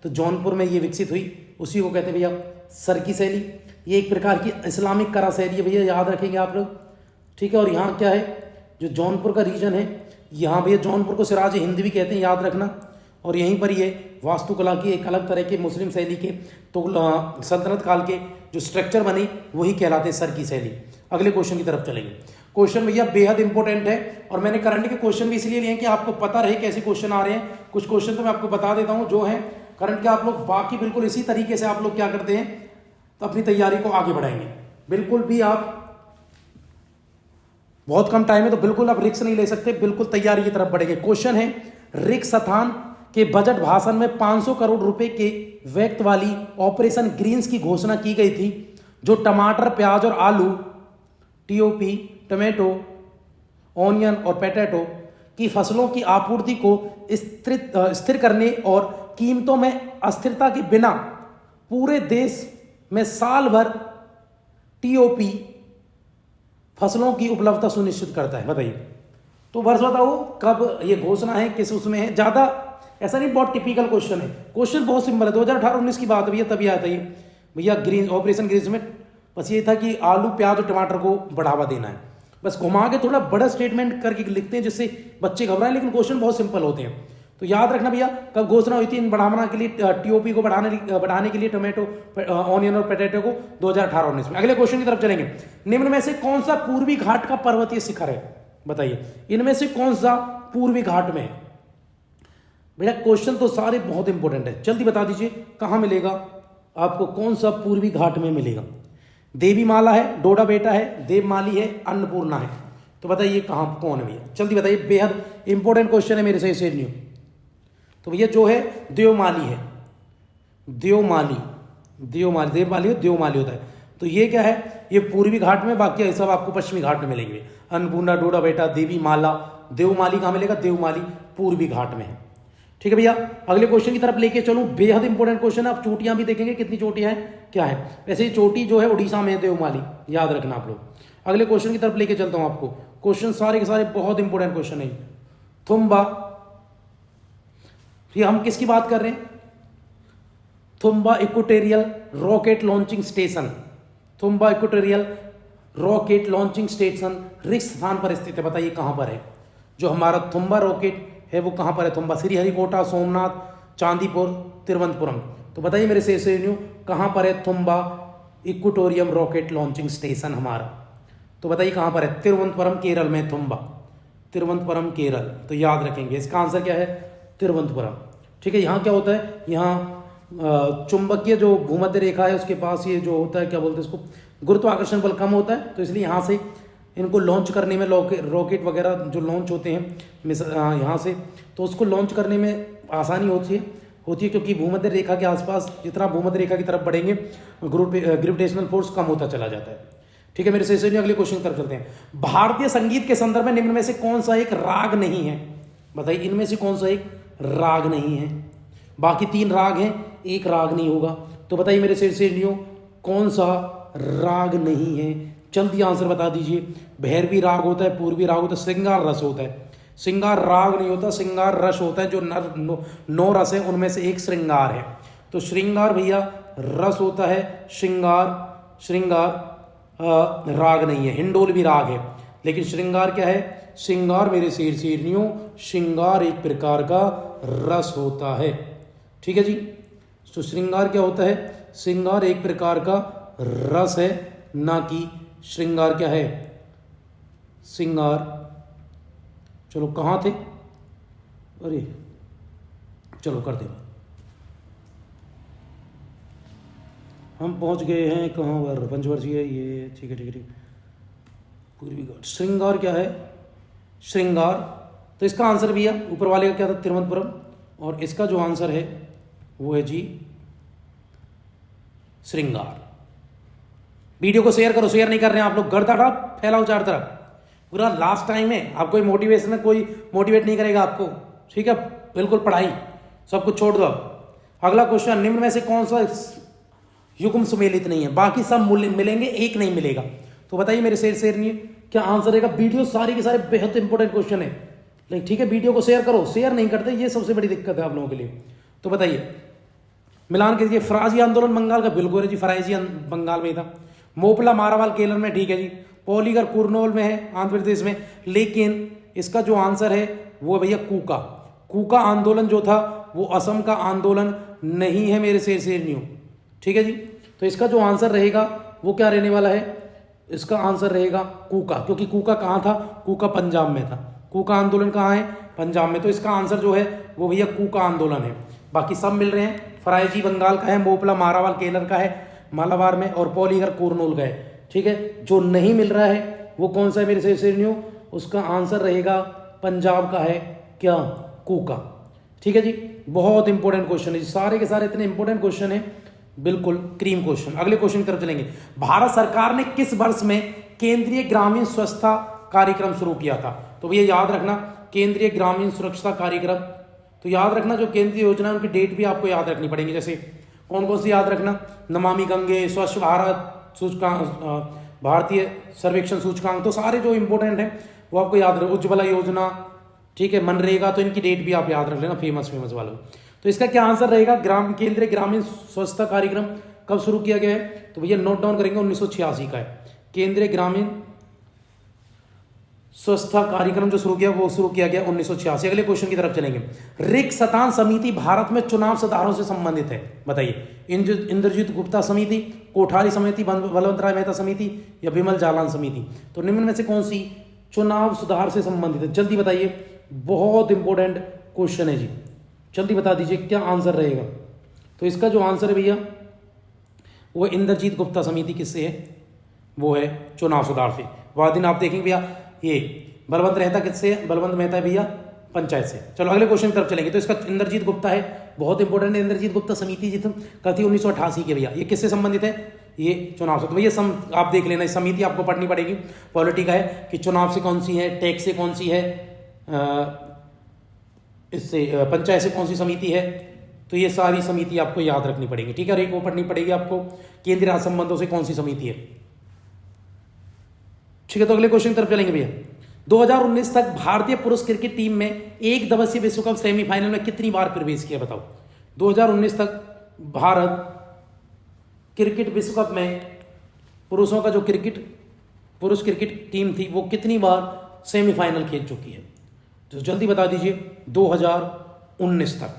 तो जौनपुर में ये विकसित हुई, उसी को कहते हैं भैया सरकी शैली। ये एक प्रकार की इस्लामिक कला शैली है भैया, याद रखेंगे आप लोग, ठीक है। और यहाँ क्या है, जो जौनपुर का रीजन है, यहाँ भैया जौनपुर को सिराज हिंद भी कहते हैं, याद रखना। और यहीं पर ये वास्तुकला की एक अलग तरह के मुस्लिम शैली के, तो सल्तनत काल के जो स्ट्रक्चर बने वही कहलाते हैं सरकी शैली। अगले क्वेश्चन की तरफ चलेंगे। क्वेश्चन भैया बेहद इंपॉर्टेंट है, और मैंने करंट के क्वेश्चन भी इसलिए लिए हैं कि आपको पता रहे कैसे क्वेश्चन आ रहे हैं। कुछ क्वेश्चन तो मैं आपको बता देता हूँ जो है करंट के, आप लोग बाकी बिल्कुल इसी तरीके से आप लोग क्या करते हैं, तो अपनी तैयारी को आगे बढ़ाएंगे। बिल्कुल भी आप, बहुत कम टाइम है तो बिल्कुल आप रिस्क नहीं ले सकते, बिल्कुल तैयारी की तरफ बढ़ेंगे। क्वेश्चन है, रिक स्थान के बजट भाषण में 500 करोड़ रुपए के व्यक्त वाली ऑपरेशन ग्रीन्स की घोषणा की गई थी, जो टमाटर, प्याज और आलू, टीओपी, टमाटो, ऑनियन और पोटैटो की फसलों की आपूर्ति को स्थिर करने और कीमतों में अस्थिरता के बिना पूरे देश में साल भर टीओपी फसलों की उपलब्धता सुनिश्चित करता है, बताइए। तो वर्ष बताओ कब ये घोषणा है, किस उसमें है, ज्यादा ऐसा नहीं, बहुत टिपिकल क्वेश्चन है। क्वेश्चन बहुत सिंपल है, 2018-19 की बात भैया, तभी आता है भैया ग्रीन ऑपरेशन ग्रीन्स में। बस ये था कि आलू, प्याज और टमाटर को बढ़ावा देना है, बस घुमा के थोड़ा बड़ा स्टेटमेंट करके लिखते हैं जिससे बच्चे घबराएं, लेकिन क्वेश्चन बहुत सिंपल होते हैं। तो याद रखना भैया कब घोषणा हुई थी इन बढ़ावा के लिए, टीओपी को बढ़ाने के लिए टोमेटो, ऑनियन और पोटैटो को 2018-19 में। अगले क्वेश्चन की तरफ चलेंगे। निम्न में से कौन सा पूर्वी घाट का पर्वतीय शिखर है, बताइए। इनमें से कौन सा पूर्वी घाट में है भैया। क्वेश्चन तो सारे बहुत इंपॉर्टेंट है, जल्दी बता दीजिए कहां मिलेगा आपको, कौन सा पूर्वी घाट में मिलेगा। देवीमाला है, डोडा बेटा है, देवमाली है, अन्नपूर्णा है। तो बताइए कहां, कौन है भैया, जल्दी बताइए। बेहद इंपॉर्टेंट क्वेश्चन है मेरे से न्यू। तो भैया जो है देवमाली है, देवमाली, देवमाली होता है। तो ये क्या है, ये पूर्वी घाट में, बाकी ये सब आपको पश्चिमी घाट में मिलेंगे। अन्नपूर्णा, डोडा बेटा, देवीमाला, देवमाली कहाँ मिलेगा, देवमाली पूर्वी घाट में है, ठीक है भैया। अगले क्वेश्चन की तरफ लेके चलूं, बेहद इंपॉर्टेंट क्वेश्चन है। आप चोटियां भी देखेंगे, कितनी चोटियां हैं, क्या है। वैसे ये चोटी जो है उड़ीसा में है, देवमाली, याद रखना आप लोग। अगले क्वेश्चन की तरफ लेके चलता हूं आपको। क्वेश्चन सारे के सारे बहुत इंपॉर्टेंट क्वेश्चन है। थुम्बा, ये हम किसकी बात कर रहे हैं, Thumba equatorial rocket launching station. Thumba equatorial rocket launching station रिक्त स्थान पर स्थित है, बताइए कहां पर है। जो हमारा थुम्बा रॉकेट है वो कहां पर है, थुम्बा, श्रीहरिकोटा, सोमनाथ, चांदीपुर, तिरुवनंतपुरम। तो बताइए मेरे से कहां पर है थुम्बा इक्वेटोरियम रॉकेट लॉन्चिंग स्टेशन हमारा। तो बताइए कहां पर है, तिरुवनंतपुरम केरल में थुम्बा, तिरुवनंतपुरम केरल। तो याद रखेंगे इसका आंसर क्या है, तिरुवनंतपुरम, ठीक है। यहाँ क्या होता है, यहाँ चुंबकीय जो भूमध्य रेखा है उसके पास ये जो होता है, क्या बोलते हैं इसको, गुरुत्वाकर्षण बल कम होता है, तो इसलिए यहाँ से इनको लॉन्च करने में रॉकेट वगैरह जो लॉन्च होते हैं यहाँ से, तो उसको लॉन्च करने में आसानी होती है क्योंकि भूमध्य रेखा के आसपास जितना भूमध्य रेखा की तरफ बढ़ेंगे ग्रेविटेशनल फोर्स कम होता चला जाता है। ठीक है, मेरे से अगले क्वेश्चन की तरफ चलते हैं। भारतीय संगीत के संदर्भ में निम्न में से कौन सा एक राग नहीं है? बताइए, इनमें से कौन सा एक राग नहीं है? बाकी 3 राग हैं, एक राग नहीं होगा, तो बताइए मेरे से कौन सा राग नहीं है? जल्दी आंसर बता दीजिए। भैरवी राग होता है, पूर्वी राग होता है, श्रृंगार रस होता है। श्रृंगार राग नहीं होता, श्रृंगार रस होता है। जो 9 रस है उनमें से एक श्रृंगार है, तो श्रृंगार भैया रस होता है, श्रृंगार राग नहीं है। हिंडोल भी राग है, लेकिन श्रृंगार क्या है? श्रृंगार मेरे शेरनियों, श्रृंगार एक प्रकार का रस होता है। ठीक है जी, तो श्रृंगार क्या होता है? श्रृंगार एक प्रकार का रस है, ना कि श्रृंगार क्या है? श्रृंगार, चलो कहाँ थे? अरे चलो कर दे, हम पहुंच गए हैं कहाँ पर? पंचवर्षीय ये, ठीक है। पूर्वी घाट, श्रृंगार क्या है? श्रृंगार, तो इसका आंसर भैया ऊपर वाले का क्या था? तिरुवनंतपुरम, और इसका जो आंसर है वो है जी श्रृंगार। वीडियो को शेयर करो, शेयर नहीं कर रहे हैं आप लोग, गड़ता फैलाओ चार तरफ। पूरा लास्ट टाइम है, आप कोई मोटिवेशन में कोई मोटिवेट नहीं करेगा आपको। ठीक है, बिल्कुल पढ़ाई सब कुछ छोड़ दो। अगला क्वेश्चन, निम्न में से कौन सा युग्म सुमेलित नहीं है? बाकी सब मिलेंगे, एक नहीं मिलेगा, तो बताइए मेरे शेर क्या आंसर रहेगा? वीडियो सारे के सारे बेहद इंपॉर्टेंट क्वेश्चन है, लेकिन ठीक है वीडियो को शेयर करो, शेयर नहीं करते, ये सबसे बड़ी दिक्कत है आप लोगों के लिए। तो बताइए, मिलान कीजिए। फराजी आंदोलन बंगाल का, बिल्कुल है जी, फराजी बंगाल में था। मोपला मारावाल केरल में, ठीक है जी। पोलीगर कुर्नूल में है, आंध्र प्रदेश में, लेकिन इसका जो आंसर है वो भैया कूका आंदोलन जो था वो असम का आंदोलन नहीं है मेरे शेरनियों। ठीक है जी, तो इसका जो आंसर रहेगा वो क्या रहने वाला है? इसका आंसर रहेगा कूका, क्योंकि कूका कहाँ था? कूका पंजाब में था। कूका आंदोलन कहाँ है? पंजाब में, तो इसका आंसर जो है वो भैया कूका आंदोलन है। बाकी सब मिल रहे हैं, फराजी बंगाल का है, मोपला मारावाल केरल का है मालाबार में, और पोलीगर कुर्नूल का है। ठीक है, जो नहीं मिल रहा है वो कौन सा है मेरे शेरनियों? उसका आंसर रहेगा पंजाब का है क्या? कूका। ठीक है जी, बहुत इंपॉर्टेंट क्वेश्चन है, सारे के सारे इतने इंपॉर्टेंट क्वेश्चन है, बिल्कुल क्रीम क्वेश्चन। अगले क्वेश्चन की तरफ चलेंगे। भारत सरकार ने किस वर्ष में केंद्रीय ग्रामीण स्वच्छता कार्यक्रम शुरू किया था? तो भैया याद रखना, केंद्रीय ग्रामीण सुरक्षा कार्यक्रम, तो याद रखना जो केंद्रीय योजना है उनकी डेट भी आपको याद रखनी पड़ेगी। जैसे कौन कौन सी याद रखना? नमामि गंगे, स्वच्छ भारत सूचकांक, भारतीय सर्वेक्षण सूचकांक, तो सारे जो इंपॉर्टेंट है वो आपको याद रहे। उज्ज्वला योजना, ठीक है, मनरेगा, तो इनकी डेट भी आप याद रख लेना, फेमस वालों। तो इसका क्या आंसर रहेगा? केंद्रीय ग्रामीण स्वच्छता कार्यक्रम कब शुरू किया गया है? तो भैया नोट डाउन करेंगे, 1986 का है। केंद्रीय ग्रामीण स्वच्छता कार्यक्रम जो शुरू किया गया 1986। अगले क्वेश्चन की तरफ चलेंगे। रिक्त शतान समिति भारत में चुनाव सुधारों से संबंधित है, बताइए। इंद्रजीत गुप्ता समिति, कोठारी समिति, बलवंत राय मेहता समिति, या विमल जालान समिति? तो निम्न में से कौन सी चुनाव सुधार से संबंधित है? जल्दी बताइए, बहुत इंपॉर्टेंट क्वेश्चन है जी, जल्दी बता दीजिए क्या आंसर रहेगा। तो इसका जो आंसर है भैया वो इंद्रजीत गुप्ता समिति किससे है? वो है चुनाव सुधार से। वह दिन आप देखेंगे भैया, ये बलवंत मेहता किससे है? बलवंत मेहता है भैया पंचायत से। चलो अगले क्वेश्चन की तरफ चलेंगे। तो इसका इंद्रजीत गुप्ता है, बहुत इंपॉर्टेंट है। इंद्रजीत गुप्ता समिति जी कथी 1988 के भैया, ये किससे संबंधित है? ये चुनाव से। तो भैया आप देख लेना, समिति आपको पढ़नी पड़ेगी, पॉलिटी का है कि चुनाव से कौन सी है, टैक्स से कौन सी है, इससे पंचायत से कौन सी समिति है, तो ये सारी समिति आपको याद रखनी पड़ेगी। ठीक है, और एक वो पढ़नी पड़ेगी आपको, केंद्रीय राज्य संबंधों से कौन सी समिति है। ठीक है, तो अगले क्वेश्चन की तरफ चलेंगे भैया। 2019 तक भारतीय पुरुष क्रिकेट टीम में एक दिवसीय विश्व कप सेमीफाइनल में कितनी बार प्रवेश किया, बताओ। 2019 तक भारत क्रिकेट विश्व कप में पुरुषों का जो पुरुष क्रिकेट टीम थी वो कितनी बार सेमीफाइनल खेल चुकी है? तो जल्दी बता दीजिए। 2019 तक।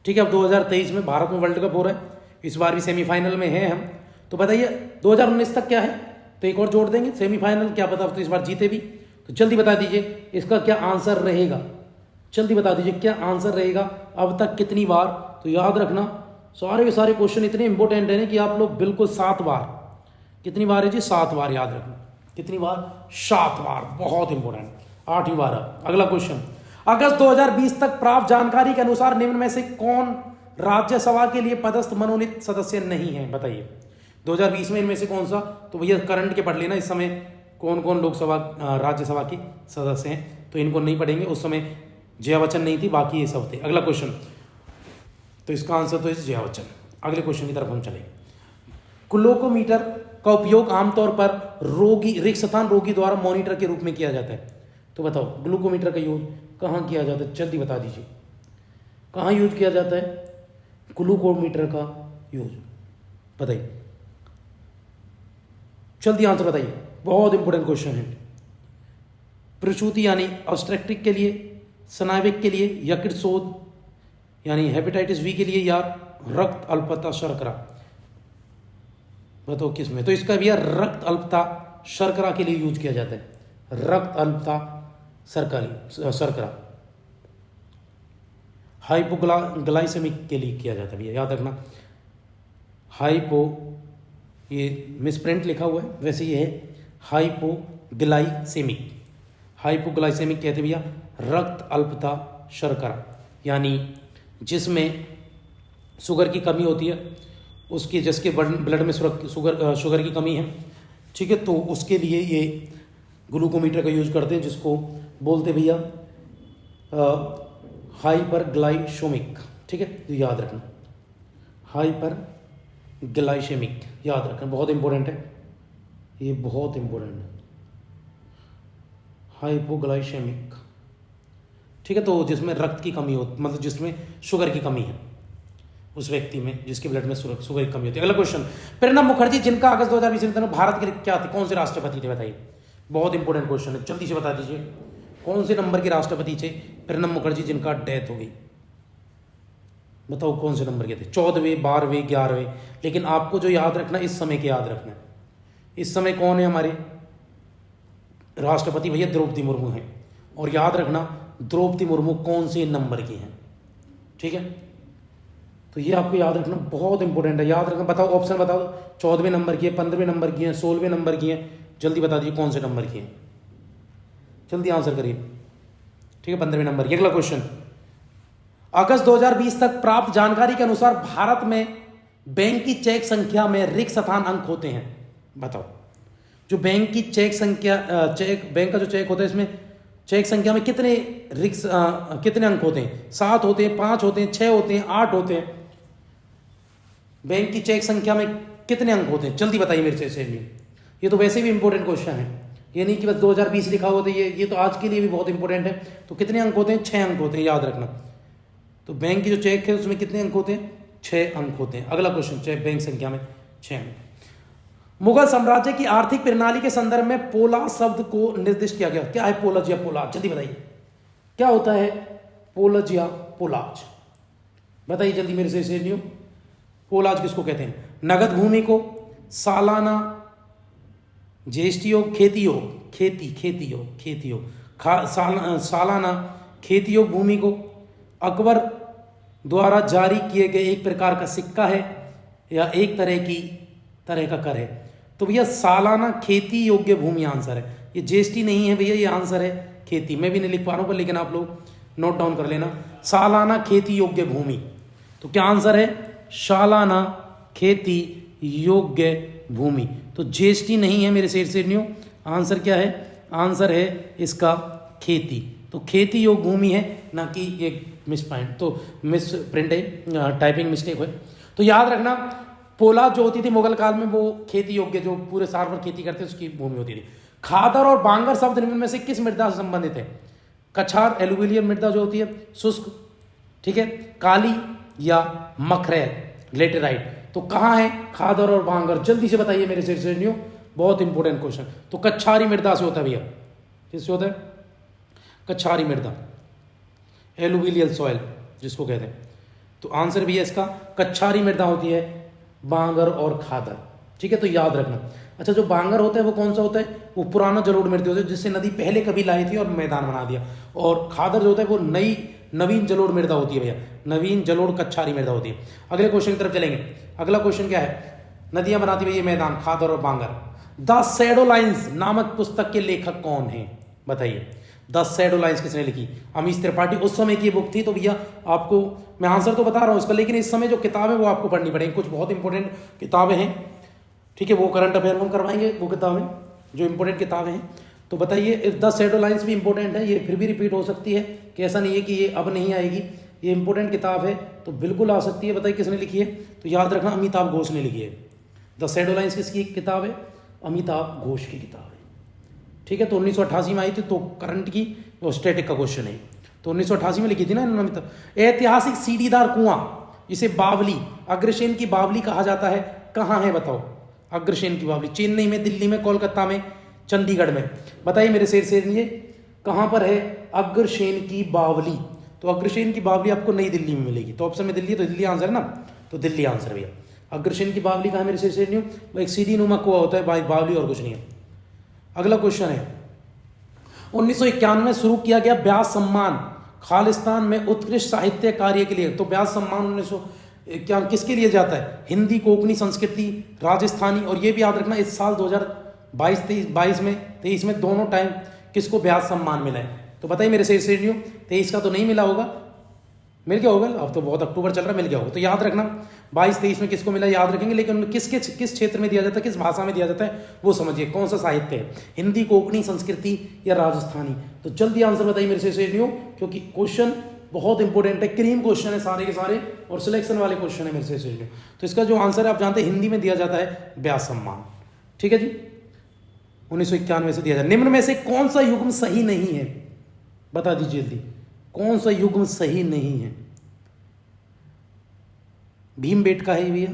ठीक है, अब 2023 में भारत में वर्ल्ड कप हो रहा है, इस बार भी सेमीफाइनल में हैं हम, तो बताइए 2019 तक क्या है? तो एक और जोड़ देंगे सेमीफाइनल, क्या पता तो इस बार जीते भी। तो जल्दी बता दीजिए इसका क्या आंसर रहेगा, जल्दी बता दीजिए क्या आंसर रहेगा, अब तक कितनी बार? तो याद रखना सारे के सारे क्वेश्चन इतने इंपॉर्टेंट हैं कि आप लोग बिल्कुल 7 बार, कितनी बार है जी? 7 बार, याद रखना। कितनी बार? 7 बार, बहुत इंपॉर्टेंट। 8वीं बार। अगला क्वेश्चन, अगस्त 2020 तक प्राप्त जानकारी के अनुसार निम्न में से कौन राज्यसभा के लिए पदस्थ मनोनीत सदस्य नहीं है? बताइए 2020 में इनमें से कौन सा? तो भैया करंट के पढ़ लेना, इस समय कौन कौन लोकसभा राज्यसभा की सदस्य हैं, तो इनको नहीं पढ़ेंगे। उस समय जया बच्चन नहीं थी, बाकी ये सब थे। अगला क्वेश्चन, तो इसका आंसर तो है जया बच्चन। अगले क्वेश्चन की तरफ हम चलेंगे। ग्लूकोमीटर का उपयोग आमतौर पर रोगी, रिक्त स्थान रोगी द्वारा मॉनिटर के रूप में किया जाता है। तो बताओ ग्लूकोमीटर का यूज कहाँ किया जाता है? जल्दी बता दीजिए, कहाँ यूज किया जाता है ग्लूकोमीटर का यूज? बताइए जल्दी आंसर बताइए, बहुत इंपॉर्टेंट क्वेश्चन है। प्रसूति यानी ऑब्स्ट्रेक्टिक के लिए, स्नायविक के लिए, यकृत शोध यानी हेपेटाइटिस बी के लिए, या रक्त अल्पता शर्करा? बताओ किस में? तो इसका भी रक्त अल्पता शर्करा के लिए यूज किया जाता है। रक्त अल्पता शर्करा हाइपोग्लाइसेमिक के लिए किया जाता है भैया, याद रखना। ये मिसप्रिंट लिखा हुआ है, वैसे ये है हाइपोग्लाइसेमिक। हाइपोग्लाइसेमिक कहते भैया रक्त अल्पता शर्करा, यानी जिसमें शुगर की कमी होती है, उसकी जिसके ब्लड में शुगर की कमी है, ठीक है, तो उसके लिए ये ग्लूकोमीटर का यूज करते हैं, जिसको बोलते भैया हाइपरग्लाइसेमिक। ठीक है, तो याद रखना हाइपरग्लाइसेमिक, याद रखना, बहुत इंपॉर्टेंट है ये, बहुत इंपॉर्टेंट है। हाइपोग्लाइसेमिक, ठीक है, तो जिसमें रक्त की कमी हो, मतलब जिसमें शुगर की कमी है, उस व्यक्ति में जिसके ब्लड में शुगर की कमी होती है। अगला क्वेश्चन, प्रणब मुखर्जी जिनका अगस्त 2020 में भारत के लिए क्या थे, कौन से राष्ट्रपति थे? बताइए, बहुत इंपॉर्टेंट क्वेश्चन है, जल्दी से बता दीजिए कौन से नंबर के राष्ट्रपति थे प्रणब मुखर्जी जिनका डेथ हो गई? बताओ कौन से नंबर के थे? 14वें, 12वें, 11वें? लेकिन आपको जो याद रखना, इस समय के याद रखना है। इस समय कौन है हमारे राष्ट्रपति? भैया द्रौपदी मुर्मू हैं। और याद रखना द्रौपदी मुर्मू कौन से नंबर की हैं, ठीक है, तो ये आपको याद रखना, बहुत इंपॉर्टेंट है, याद रखना। बताओ ऑप्शन बता दो, 14वें नंबर की है, 15वें नंबर की है, 16वें नंबर की है? जल्दी बता दीजिए कौन से नंबर की है, जल्दी आंसर करिए, ठीक है, 15वें नंबर की। अगला क्वेश्चन, अगस्त 2020 तक प्राप्त जानकारी के अनुसार भारत में बैंक की चेक संख्या में रिक्त स्थान अंक होते हैं। बताओ, जो बैंक की चेक संख्या, बैंक का जो चेक होता है, इसमें चेक संख्या में कितने कितने अंक होते हैं? 7 होते हैं, 5 होते हैं, 6 होते हैं, 8 होते हैं? बैंक की चेक संख्या में कितने अंक होते हैं? जल्दी बताइए मेरे से। ये तो वैसे भी इंपॉर्टेंट क्वेश्चन है, ये नहीं कि बस 2020 लिखा होता है, ये तो आज के लिए भी बहुत इंपॉर्टेंट है। तो कितने अंक होते हैं? 6 अंक होते हैं, याद रखना। तो बैंक की जो चेक है उसमें कितने अंक होते हैं? 6 अंक होते हैं। अगला क्वेश्चन, चेक बैंक संख्या में 6 अंक। मुगल साम्राज्य की आर्थिक प्रणाली के संदर्भ में पोला शब्द को निर्दिष्ट किया गया। क्या है पोलज या पोलाज? जल्दी बताइए, क्या होता है पोलज या पोलाज? बताइए जल्दी मेरे से नहीं हो। पोलाज किसको कहते हैं? नगद भूमि को, सालाना ज्येष्ठ योग, खेती योग, खेती योग, सालाना खेती योग भूमि को, अकबर द्वारा जारी किए गए एक प्रकार का सिक्का है, या एक तरह का कर है? तो भैया सालाना खेती योग्य भूमि आंसर है। ये ज्येष्ठी नहीं है भैया, ये आंसर है खेती। मैं भी नहीं लिख पा रहा हूँ पर लेकिन आप लोग नोट डाउन कर लेना, सालाना खेती योग्य भूमि। तो क्या आंसर है? सालाना खेती योग्य भूमि। तो ज्येष्ठी नहीं है मेरे से न्यू, आंसर क्या है? आंसर है इसका खेती। तो खेती योग्य भूमि है, ना कि ये मिस पॉइंट, तो मिस प्रिंट है, टाइपिंग मिस्टेक है। तो याद रखना पोला जो होती थी मुगल काल में, वो खेती योग्य, जो पूरे साल भर खेती करते उसकी भूमि होती थी। खादर और बांगर शब्द निम्न में से किस मृदा से संबंधित है? कछार एलुविलियम मृदा जो होती है, शुष्क, ठीक है, काली या मखरेल लेटेराइट? तो कहाँ है खादर और बांगर? जल्दी से बताइए मेरे से न्यू, बहुत इंपॉर्टेंट क्वेश्चन। तो कच्छारी मृदा से होता है भैया। किससे होता है? कच्छारी मृदा, एलुविलियल सॉइल जिसको कहते हैं। तो आंसर भी है इसका कच्छारी मृदा होती है, बांगर और खादर, ठीक है, तो याद रखना। अच्छा, जो बांगर होता है वो कौन सा होता है? वो पुराना जलोढ़ मृदा होता है जिससे नदी पहले कभी लाई थी और मैदान बना दिया। और खादर जो होता है वो नवीन जलोढ़ मृदा होती है भैया, नवीन जलोढ़ कच्छारी मृदा होती है। अगले क्वेश्चन की तरफ चलेंगे। अगला क्वेश्चन क्या है? नदियां बनाती हुई ये मैदान, खादर और बांगर। द शैडो लाइन्स नामक पुस्तक के लेखक कौन हैं, बताइए। द शैडो लाइन्स किसने लिखी? अमीश त्रिपाठी। उस समय की ये बुक थी, तो भैया आपको मैं आंसर तो बता रहा हूँ इसका, लेकिन इस समय जो किताब है वो आपको पढ़नी पड़ेगी। कुछ बहुत इंपॉर्टेंट किताबें हैं, ठीक है, वो करंट अफेयर में करवाएंगे, वो किताबें जो इंपॉर्टेंट किताबें हैं। तो बताइए, द शैडो लाइन्स भी इंपॉर्टेंट है, ये फिर भी रिपीट हो सकती है, कि ऐसा नहीं है कि ये अब नहीं आएगी, ये इंपॉर्टेंट किताब है तो बिल्कुल आ सकती है। बताइए किसने लिखी है? तो याद रखना अमिताभ घोष ने लिखी है। द शैडो लाइन्स किसकी किताब है? अमिताभ घोष की किताब है, ठीक है। तो 1988 में आई थी, तो करंट की वो स्टैटिक का क्वेश्चन है। तो 1988 में लिखी थी ना इन्होंने अमिताभ। ऐतिहासिक सीढ़ीदार कुआं, इसे बावली, अग्रसेन की बावली कहा जाता है, कहाँ है बताओ? अग्रसेन की बावली चेन्नई में, दिल्ली में, कोलकाता में, चंडीगढ़ में। बताइए मेरे शेर ये कहाँ पर है अग्रसेन की बावली? तो अग्रसेन की बावली आपको नई दिल्ली में मिलेगी। तो ऑप्शन में दिल्ली, तो दिल्ली आंसर है ना, तो दिल्ली आंसर भैया। अग्रसेन की बावली कहाँ मेरे शेर न्यू? एक सीधी नुमा कुआं होता है बावली, और कुछ नहीं है। अगला क्वेश्चन है, 1951 में शुरू किया गया व्यास सम्मान खालिस्तान में उत्कृष्ट साहित्य कार्य के लिए। तो व्यास सम्मान 1951 किसके लिए जाता है? हिंदी, कोंकणी, संस्कृति, राजस्थानी। और ये भी याद रखना, इस साल 2022-23 में दोनों टाइम किसको व्यास सम्मान मिला है? तो बताइए मेरे से 23 का तो नहीं मिला होगा, मिल गया होगा, अब तो बहुत अक्टूबर चल रहा है, मिल गया होगा। तो याद रखना 22-23 में किसको मिला याद रखेंगे, लेकिन किस क्षेत्र में दिया जाता है, किस भाषा में दिया जाता है वो समझिए, कौन सा साहित्य है, हिंदी, कोंकणी, संस्कृति या राजस्थानी। तो जल्दी आंसर बताइए मेरे से, क्योंकि क्वेश्चन बहुत इंपॉर्टेंट है, क्रीम क्वेश्चन है सारे के सारे, और सिलेक्शन वाले क्वेश्चन है मेरे से। तो इसका जो आंसर है आप जानते हैं, हिंदी में दिया जाता है व्यास सम्मान, ठीक है जी। 1991 से दिया जाता है। निम्न में से कौन सा युग्म सही नहीं है, बता दीजिए जल्दी, कौन सा युग्म सही नहीं है? भीमबेटका है भैया,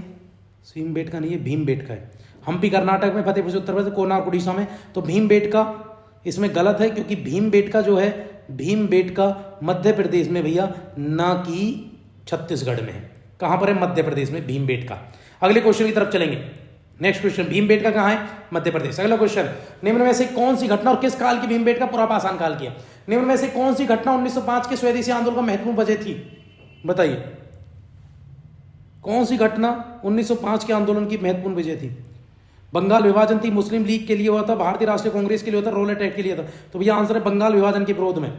भीमबेटका नहीं है, भीमबेटका है। हम्पी कर्नाटक में, फतेहपुर उत्तर प्रदेश, कोणार्क उड़ीसा में। तो भीमबेटका इसमें गलत है, क्योंकि भीमबेटका जो है, भीमबेटका मध्य प्रदेश में भैया, ना कि छत्तीसगढ़ में है। कहां पर है? मध्य प्रदेश में भीमबेटका। अगले क्वेश्चन की तरफ चलेंगे। नेक्स्ट क्वेश्चन, भीमबेटका कहां है? मध्य प्रदेश। अगला क्वेश्चन, निम्न में से कौन सी घटना, और किस काल की भीमबेटका? पूरा आसान काल की है। निम्न में से कौन सी घटना 1905 के स्वदेशी आंदोलन का महत्वपूर्ण वजह थी? बताइए कौन सी घटना 1905 के आंदोलन की महत्वपूर्ण वजह थी? बंगाल विभाजन थी, मुस्लिम लीग के लिए हुआ था, भारतीय राष्ट्रीय कांग्रेस के लिए हुआ था, रोलेट एक्ट के लिए था। तो भैया आंसर है बंगाल विभाजन के विरोध में।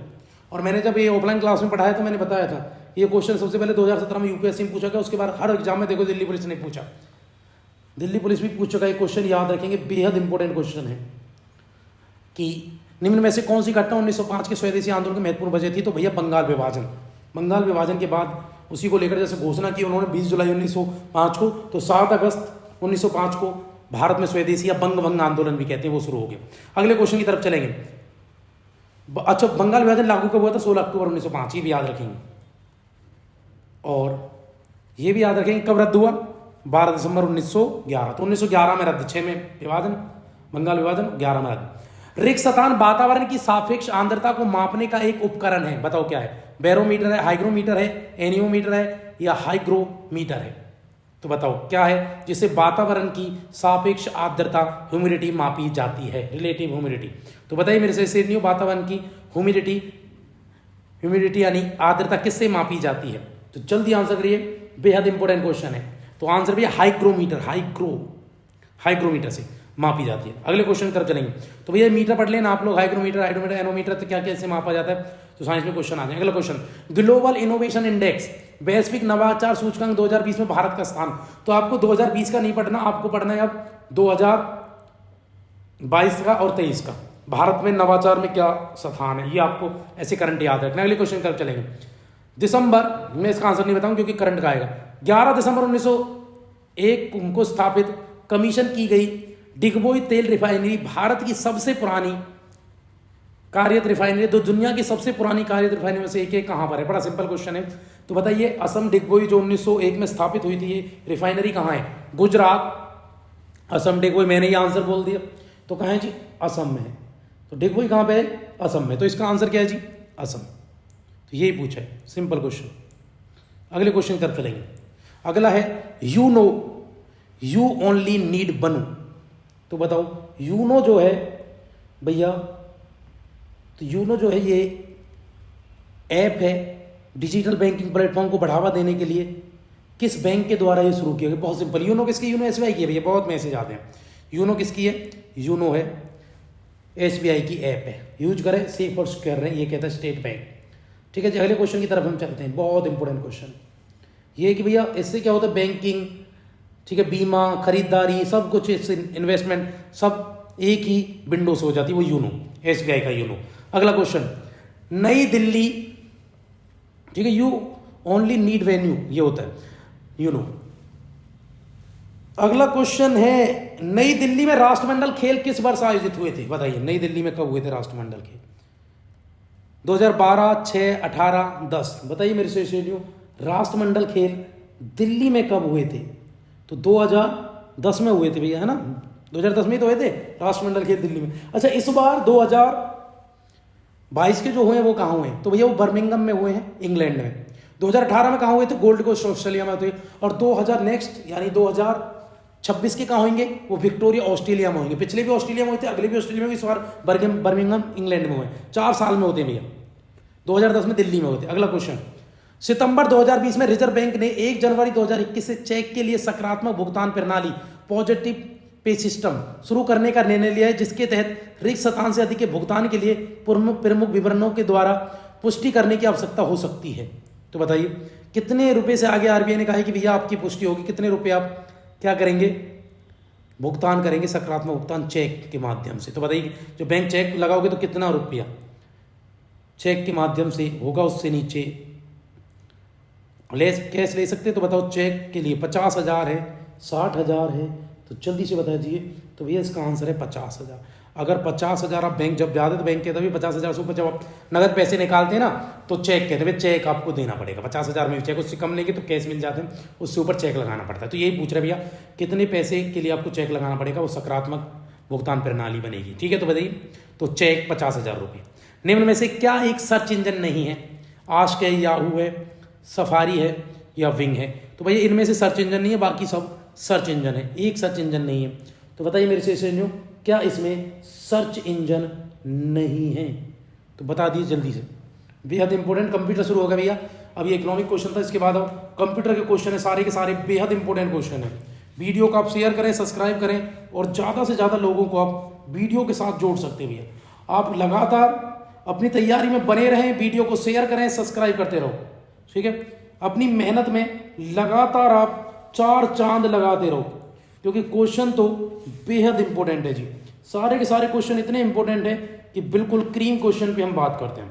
और मैंने जब ये ऑफलाइन क्लास में पढ़ाया तो मैंने बताया था, ये क्वेश्चन सबसे पहले 2017 में यूपीएससी में पूछा गया, उसके बाद हर एग्जाम में देखो दिल्ली पुलिस ने पूछा, दिल्ली पुलिस भी पूछ चुका है। क्वेश्चन याद रखेंगे, बेहद इंपॉर्टेंट क्वेश्चन है कि निम्न में से कौन सी घटना 1905 के स्वदेशी आंदोलन की महत्वपूर्ण वजह थी? तो भैया बंगाल विभाजन। बंगाल विभाजन के बाद उसी को लेकर जैसे घोषणा की उन्होंने 20 जुलाई 1905 को, तो 7 अगस्त 1905 को भारत में स्वदेशी या बंग आंदोलन भी कहते हैं, वो शुरू हो गया। अगले क्वेश्चन की तरफ चलेंगे। अच्छा, बंगाल विभाजन लागू कब हुआ था? 16 अक्टूबर 1905, ये भी याद रखेंगे। और ये भी याद रखेंगे कब रद्द हुआ? 12 दिसंबर 1911। तो 1911 में रद्द, 6 में विभाजन, बंगाल विभाजन, 11 में रद्द। रिक्तस्थान वातावरण की सापेक्ष आर्द्रता को मापने का एक उपकरण है, बताओ क्या है? बैरोमीटर है, हाइग्रोमीटर है, एनियोमीटर है, या हाइग्रोमीटर है? तो बताओ क्या है जिससे वातावरण की सापेक्ष आर्द्रता ह्यूमिडिटी मापी जाती है, रिलेटिव ह्यूमिडिटी? तो बताइए मेरे से न्यू, वातावरण की ह्यूमिडिटी यानी आर्द्रता किससे मापी जाती है? तो जल्दी आंसर करिए, बेहद इंपॉर्टेंट क्वेश्चन है। तो आंसर भी हाइग्रोमीटर, हाइग्रोमीटर से मापी जाती है। अगले क्वेश्चन की तरफ चलेंगे। तो भैया मीटर पढ़ लेना आप लोग, हाइग्रोमीटर, हाइड्रोमीटर, एनोमीटर, तो क्या कैसे मापा जाता है, तो साइंस में क्वेश्चन आ जाए। अगला क्वेश्चन, ग्लोबल इनोवेशन इंडेक्स, वैश्विक नवाचार सूचकांक 2020 में भारत का स्थान। तो आपको 2020 का नहीं पढ़ना, आपको पढ़ना है अब 2022 का और 23 का, भारत में नवाचार में क्या स्थान है, ये आपको ऐसे करंट याद रखना। अगले क्वेश्चन की तरफ चलेंगे। दिसंबर में, इसका आंसर नहीं बताऊं क्योंकि करंट का आएगा। 11 दिसंबर 1901 को स्थापित कमीशन की गई डिगबोई तेल रिफाइनरी भारत की सबसे पुरानी कार्यरत रिफाइनरी, तो दुनिया की सबसे पुरानी कार्यरत रिफाइनरी में से एक है, कहां पर है? बड़ा सिंपल क्वेश्चन है। तो बताइए, असम डिगबोई जो 1901 में स्थापित हुई थी, ये रिफाइनरी कहां है? गुजरात। असम डिगबोई, मैंने ये आंसर बोल दिया, तो कहां है जी? असम में है। तो डिगबोई कहां पे है? असम में। तो इसका आंसर क्या है जी? असम। तो यही पूछा है, सिंपल क्वेश्चन। अगले क्वेश्चन की तरफ चलेंगे। अगला है यूनो, यू ओनली नीड बनू। तो बताओ यूनो जो है भैया, तो यूनो जो है ये ऐप है डिजिटल बैंकिंग प्लेटफॉर्म को बढ़ावा देने के लिए, किस बैंक के द्वारा ये शुरू किया गया? बहुत सिंपल, यूनो किसकी? यूनो एसबीआई की है भैया, बहुत मैसेज आते हैं। यूनो किसकी है? यूनो है एसबीआई की ऐप है, यूज करें, सेफ और सिक्योर रहे, ये कहता है स्टेट बैंक। ठीक है जी, अगले क्वेश्चन की तरफ हम चलते हैं। बहुत इंपॉर्टेंट क्वेश्चन ये कि भैया इससे क्या होता है? बैंकिंग, ठीक है, बीमा, खरीदारी, सब कुछ, इन्वेस्टमेंट, सब एक ही विंडो से हो जाती है, वो यूनो, एसबीआई का यूनो। अगला क्वेश्चन, नई दिल्ली, ठीक है, यू ओनली नीड वेन्यू, ये होता है यूनो। अगला क्वेश्चन है, नई दिल्ली में राष्ट्रमंडल खेल किस वर्ष आयोजित हुए थे? बताइए, नई दिल्ली में कब हुए थे राष्ट्रमंडल खेल? 2012, 6, 18, 10। बताइए मेरे से राष्ट्रमंडल खेल दिल्ली में कब हुए थे? तो 2010 में हुए थे भैया, है ना? 2010 में ही तो हुए थे राष्ट्रमंडल खेल दिल्ली में। अच्छा, इस बार 2022 के जो हुए वो कहाँ हुए? तो भैया वो बर्मिंघम में हुए हैं, इंग्लैंड में। 2018 में कहाँ हुए थे? गोल्ड कोस्ट ऑस्ट्रेलिया में हुए। और 2000 नेक्स्ट यानी 2026 के कहाँ होंगे? वो विक्टोरिया ऑस्ट्रेलिया में होंगे। पिछले भी ऑस्ट्रेलिया में हुए थे, अगले भी ऑस्ट्रेलिया में, इस बार बर्मिंघम इंग्लैंड में हुए। 4 साल में होते हैं भैया। 2010 में दिल्ली में होते। अगला क्वेश्चन, सितंबर 2020 में रिजर्व बैंक ने 1 जनवरी 2021 से चेक के लिए सकारात्मक भुगतान प्रणाली, पॉजिटिव पे सिस्टम शुरू करने का निर्णय लिया है, जिसके तहत रिक्त शतांश से अधिक के भुगतान के लिए प्रमुख विवरणों के द्वारा पुष्टि करने की आवश्यकता हो सकती है। तो बताइए कितने रुपए से आगे आरबीआई ने कहा है कि भैया आपकी पुष्टि होगी, कितने रुपए आप क्या करेंगे? भुगतान करेंगे, सकारात्मक भुगतान चेक के माध्यम से। तो बताइए, जो बैंक चेक लगाओगे तो कितना रुपया चेक के माध्यम से होगा? उससे नीचे कैश ले सकते? तो बताओ, चेक के लिए 50,000 है, 60,000 है, तो जल्दी से बता दीजिए। तो भैया इसका आंसर है 50,000। अगर 50,000 आप बैंक, जब ज़्यादा बैंक के तभी 50,000 से ऊपर जब आप नगद पैसे निकालते हैं ना, तो चेक कहते हैं, चेक आपको देना पड़ेगा। 50,000 में चेक, उससे कम लेंगे तो कैश मिल जाते हैं, उससे ऊपर चेक लगाना पड़ता है। तो यही पूछ रहे भैया कितने पैसे के लिए आपको चेक लगाना पड़ेगा, वो सकारात्मक भुगतान प्रणाली बनेगी। ठीक है, तो बताइए, तो चेक 50,000 रुपये। निम्न में से क्या एक सर्च इंजन नहीं है? आस्क है, याहू है, सफारी है या विंग है? तो भैया इनमें से सर्च इंजन नहीं है, बाकी सब सर्च इंजन है, एक सर्च इंजन नहीं है। तो बताइए मेरे से क्या इसमें सर्च इंजन नहीं है? तो बता दीजिए जल्दी से, बेहद इंपॉर्टेंट। कंप्यूटर शुरू होगा भैया, अभी इकोनॉमिक क्वेश्चन था, इसके बाद अब कंप्यूटर के क्वेश्चन है, सारे के सारे बेहद इंपॉर्टेंट क्वेश्चन है। वीडियो को आप शेयर करें, सब्सक्राइब करें, और ज़्यादा से ज़्यादा लोगों को आप वीडियो के साथ जोड़ सकते हैं भैया। आप लगातार अपनी तैयारी में बने रहें, वीडियो को शेयर करें, सब्सक्राइब करते रहो। ठीक है, अपनी मेहनत में लगातार आप 4 चांद लगाते रहो, क्योंकि क्वेश्चन तो बेहद इंपॉर्टेंट है जी। सारे के सारे क्वेश्चन इतने इंपॉर्टेंट हैं कि बिल्कुल क्रीम क्वेश्चन पे हम बात करते हैं।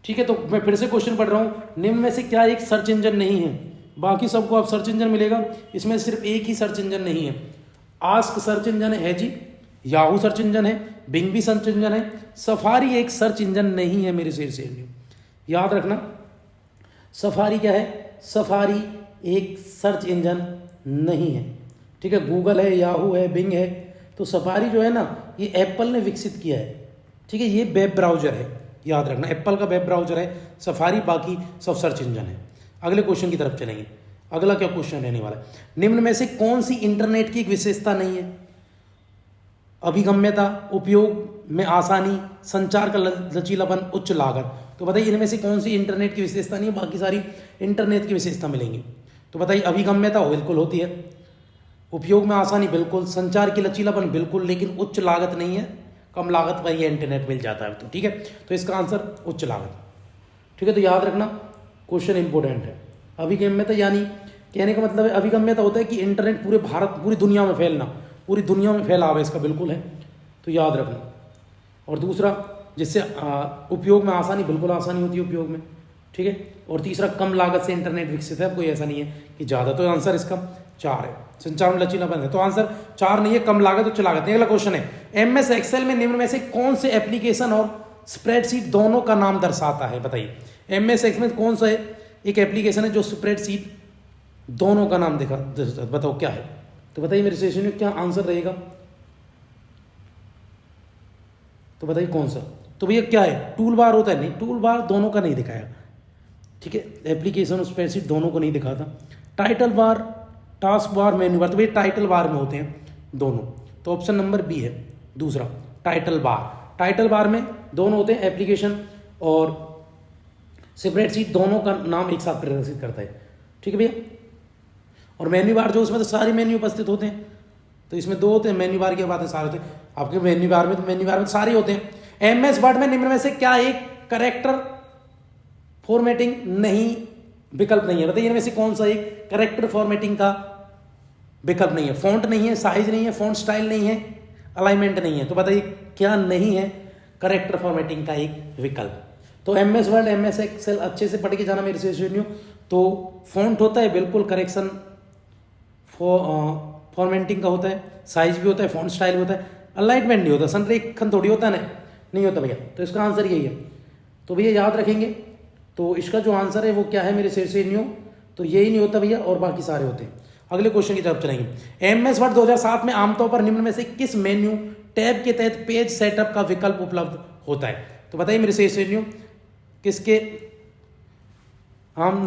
ठीक है, तो मैं फिर से क्वेश्चन पढ़ रहा हूँ, निम्न में से क्या एक सर्च इंजन नहीं है? बाकी सबको आप सर्च इंजन मिलेगा, इसमें सिर्फ एक ही सर्च इंजन नहीं है। आस्क सर्च इंजन है जी, याहू सर्च इंजन है, बिंग भी सर्च इंजन है, सफारी एक सर्च इंजन नहीं है मेरे से। याद रखना, सफारी क्या है? सफारी एक सर्च इंजन नहीं है। ठीक है, गूगल है, याहू है, बिंग है, तो सफारी जो है ना, ये एप्पल ने विकसित किया है। ठीक है, ये वेब ब्राउजर है, याद रखना, एप्पल का वेब ब्राउजर है सफारी, बाकी सब सर्च इंजन है। अगले क्वेश्चन की तरफ चलेंगे। अगला क्या क्वेश्चन रहने वाला है? निम्न में से कौन सी इंटरनेट की एक विशेषता नहीं है? अभिगम्यता, उपयोग में आसानी, संचार का लचीलापन, उच्च लागत। तो बताइए इनमें से कौन सी इंटरनेट की विशेषता नहीं है? बाकी सारी इंटरनेट की विशेषता मिलेंगी। तो बताइए, अभिगम्यता बिल्कुल होती है, उपयोग में आसानी बिल्कुल, संचार की लचीलापन बिल्कुल, लेकिन उच्च लागत नहीं है, कम लागत पर यह इंटरनेट मिल जाता है। तो ठीक है, तो इसका आंसर उच्च लागत। ठीक है, तो याद रखना, क्वेश्चन इंपॉर्टेंट है। अभिगम्यता यानी कहने का मतलब है, अभिगम्यता होता है कि इंटरनेट पूरे भारत, पूरी दुनिया में फैलना, पूरी दुनिया में फैलाव है इसका, बिल्कुल है, तो याद रखना। और दूसरा, जिससे उपयोग में आसानी, बिल्कुल आसानी होती है उपयोग में। ठीक है, और तीसरा, कम लागत से इंटरनेट विकसित है, कोई ऐसा नहीं है कि ज़्यादा। तो आंसर इसका 4 है, संचार में लचीलापन है, तो आंसर 4 नहीं है, कम लागत उच्च लागत। अगला क्वेश्चन है, MS एक्सेल में निम्न में से कौन से एप्लीकेशन और स्प्रेडशीट दोनों का नाम दर्शाता है? बताइए, MS एक्सेल में कौन सा है एक एप्लीकेशन है जो स्प्रेडशीट दोनों का नाम दिखा, बताओ क्या है? तो बताइए मेरे सेशन में क्या आंसर रहेगा? तो बताइए कौन सा? तो भैया क्या है? टूल बार होता है? नहीं, टूल बार दोनों का नहीं दिखाया। ठीक है, एप्लीकेशन और स्प्रेडशीट दोनों को नहीं दिखाता। Title bar, task bar, menu bar, तो भैया टाइटल बार में होते हैं दोनों, तो ऑप्शन नंबर बी है दूसरा, टाइटल बार। टाइटल बार में दोनों होते हैं, एप्लीकेशन और स्प्रेडशीट दोनों का नाम एक साथ प्रदर्शित करता है। ठीक है भैया, और मेन्यू बार जो उसमें तो सारे मेन्यू उपस्थित होते हैं, तो इसमें दो होते हैं, मेन्यू बार की बातें सारे होते हैं आपके मेन्यू बार में, तो मेन्यू बार में सारे होते हैं। एमएस वर्ड में निम्न में से क्या एक करेक्टर फॉर्मेटिंग नहीं विकल्प नहीं है? बताइए इनमें से कौन सा एक करेक्टर फॉर्मेटिंग का विकल्प नहीं है? फॉन्ट नहीं है, साइज नहीं है, फॉन्ट स्टाइल नहीं है, अलाइनमेंट नहीं है। तो बताइए क्या नहीं है करेक्टर फॉर्मेटिंग का एक विकल्प? तो एमएस वर्ड, एमएस एक्सेल अच्छे से पढ़ के जाना मेरे से। तो फॉन्ट होता है बिल्कुल करेक्शन फॉर्मेटिंग का होता है, साइज भी होता है, फॉन्ट स्टाइल भी होता है, अलाइनमेंट नहीं होता, संरेखन थोड़ी होता है ना, नहीं होता भैया। तो इसका आंसर यही है। तो भैया याद रखेंगे, तो इसका जो आंसर है वो क्या है मेरे से न्यू, तो यही नहीं होता भैया, और बाकी सारे होते हैं। अगले क्वेश्चन की तरफ चलेंगे। एमएस वर्ड 2007 में आमतौर पर निम्न में से किस मेन्यू टैब के तहत पेज सेटअप का विकल्प उपलब्ध होता है? तो बताइए मेरे से न्यू किसके हम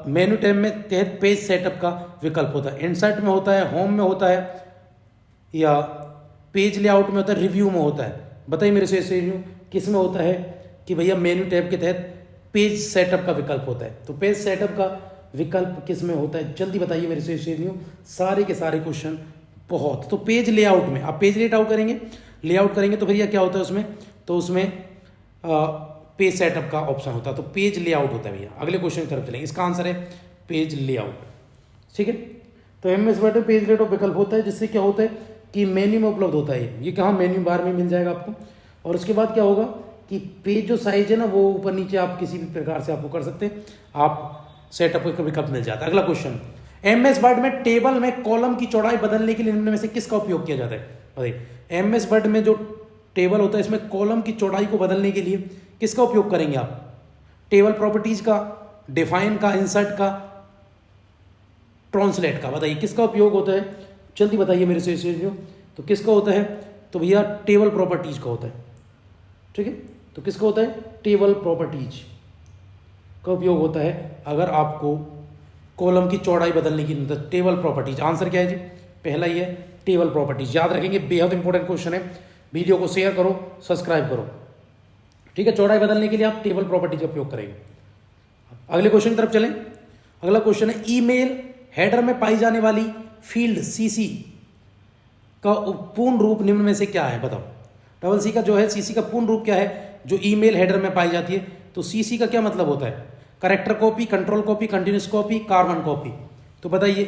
मेन्यू टैब में तहत पेज सेटअप का विकल्प होता है? इंसर्ट में होता है, होम में होता है, या पेज लेआउट में होता है, रिव्यू में होता है? बताइए मेरे से किस में होता है कि भैया मेन्यू टैब के तहत पेज सेटअप का विकल्प होता है? तो पेज सेटअप का विकल्प किस में होता है? जल्दी बताइए मेरे से सारे के सारे क्वेश्चन बहुत। तो पेज लेआउट में, आप पेज लेआउट करेंगे, लेआउट करेंगे तो भैया क्या होता है उसमें? तो उसमें पेज सेटअप का ऑप्शन होता है, तो पेज लेआउट होता है भैया। अगले क्वेश्चन की तरफ चलेंगे। इसका आंसर है पेज लेआउट, ठीक है। तो एमएस वर्ड में पेज लेआउट विकल्प होता है, जिससे क्या होता है कि मेन्यू में उपलब्ध होता है। ये कहाँ? मेन्यू बार में मिल जाएगा आपको। और उसके बाद क्या होगा कि पेज जो साइज है ना, वो ऊपर नीचे आप किसी भी प्रकार से आपको कर सकते हैं, आप सेटअप का विकल्प मिल जाता है। अगला क्वेश्चन, एमएस वर्ड में टेबल में कॉलम की चौड़ाई बदलने के लिए निम्न में से किसका उपयोग किया जाता है? बताइए। एमएस वर्ड में जो टेबल होता है, इसमें कॉलम की चौड़ाई को बदलने के लिए किसका उपयोग करेंगे आप? टेबल प्रॉपर्टीज का, डिफाइन का, इंसर्ट का, ट्रांसलेट का? बताइए किसका उपयोग होता है? जल्दी बताइए मेरे से। तो किसका होता है? तो भैया टेबल प्रॉपर्टीज का होता है, ठीक है। तो किसका होता है? टेबल प्रॉपर्टीज का उपयोग होता है अगर आपको कॉलम की चौड़ाई बदलने की, टेबल प्रॉपर्टीज। आंसर क्या है जी? पहला ही है टेबल प्रॉपर्टीज। याद रखेंगे, बेहद इंपॉर्टेंट क्वेश्चन है। वीडियो को शेयर करो, सब्सक्राइब करो, ठीक है। चौड़ाई बदलने के लिए आप टेबल प्रॉपर्टीज का उपयोग करेंगे। अगले क्वेश्चन की तरफ चलें। अगला क्वेश्चन है, ईमेल हेडर में पाई जाने वाली फील्ड सीसी का पूर्ण रूप निम्न में से क्या है? बताओ। डबल सी का जो है सीसी का पूर्ण रूप क्या है जो ईमेल हेडर में पाई जाती है? तो सीसी का क्या मतलब होता है? Character copy, control copy, continuous copy, carbon copy? तो बताइए,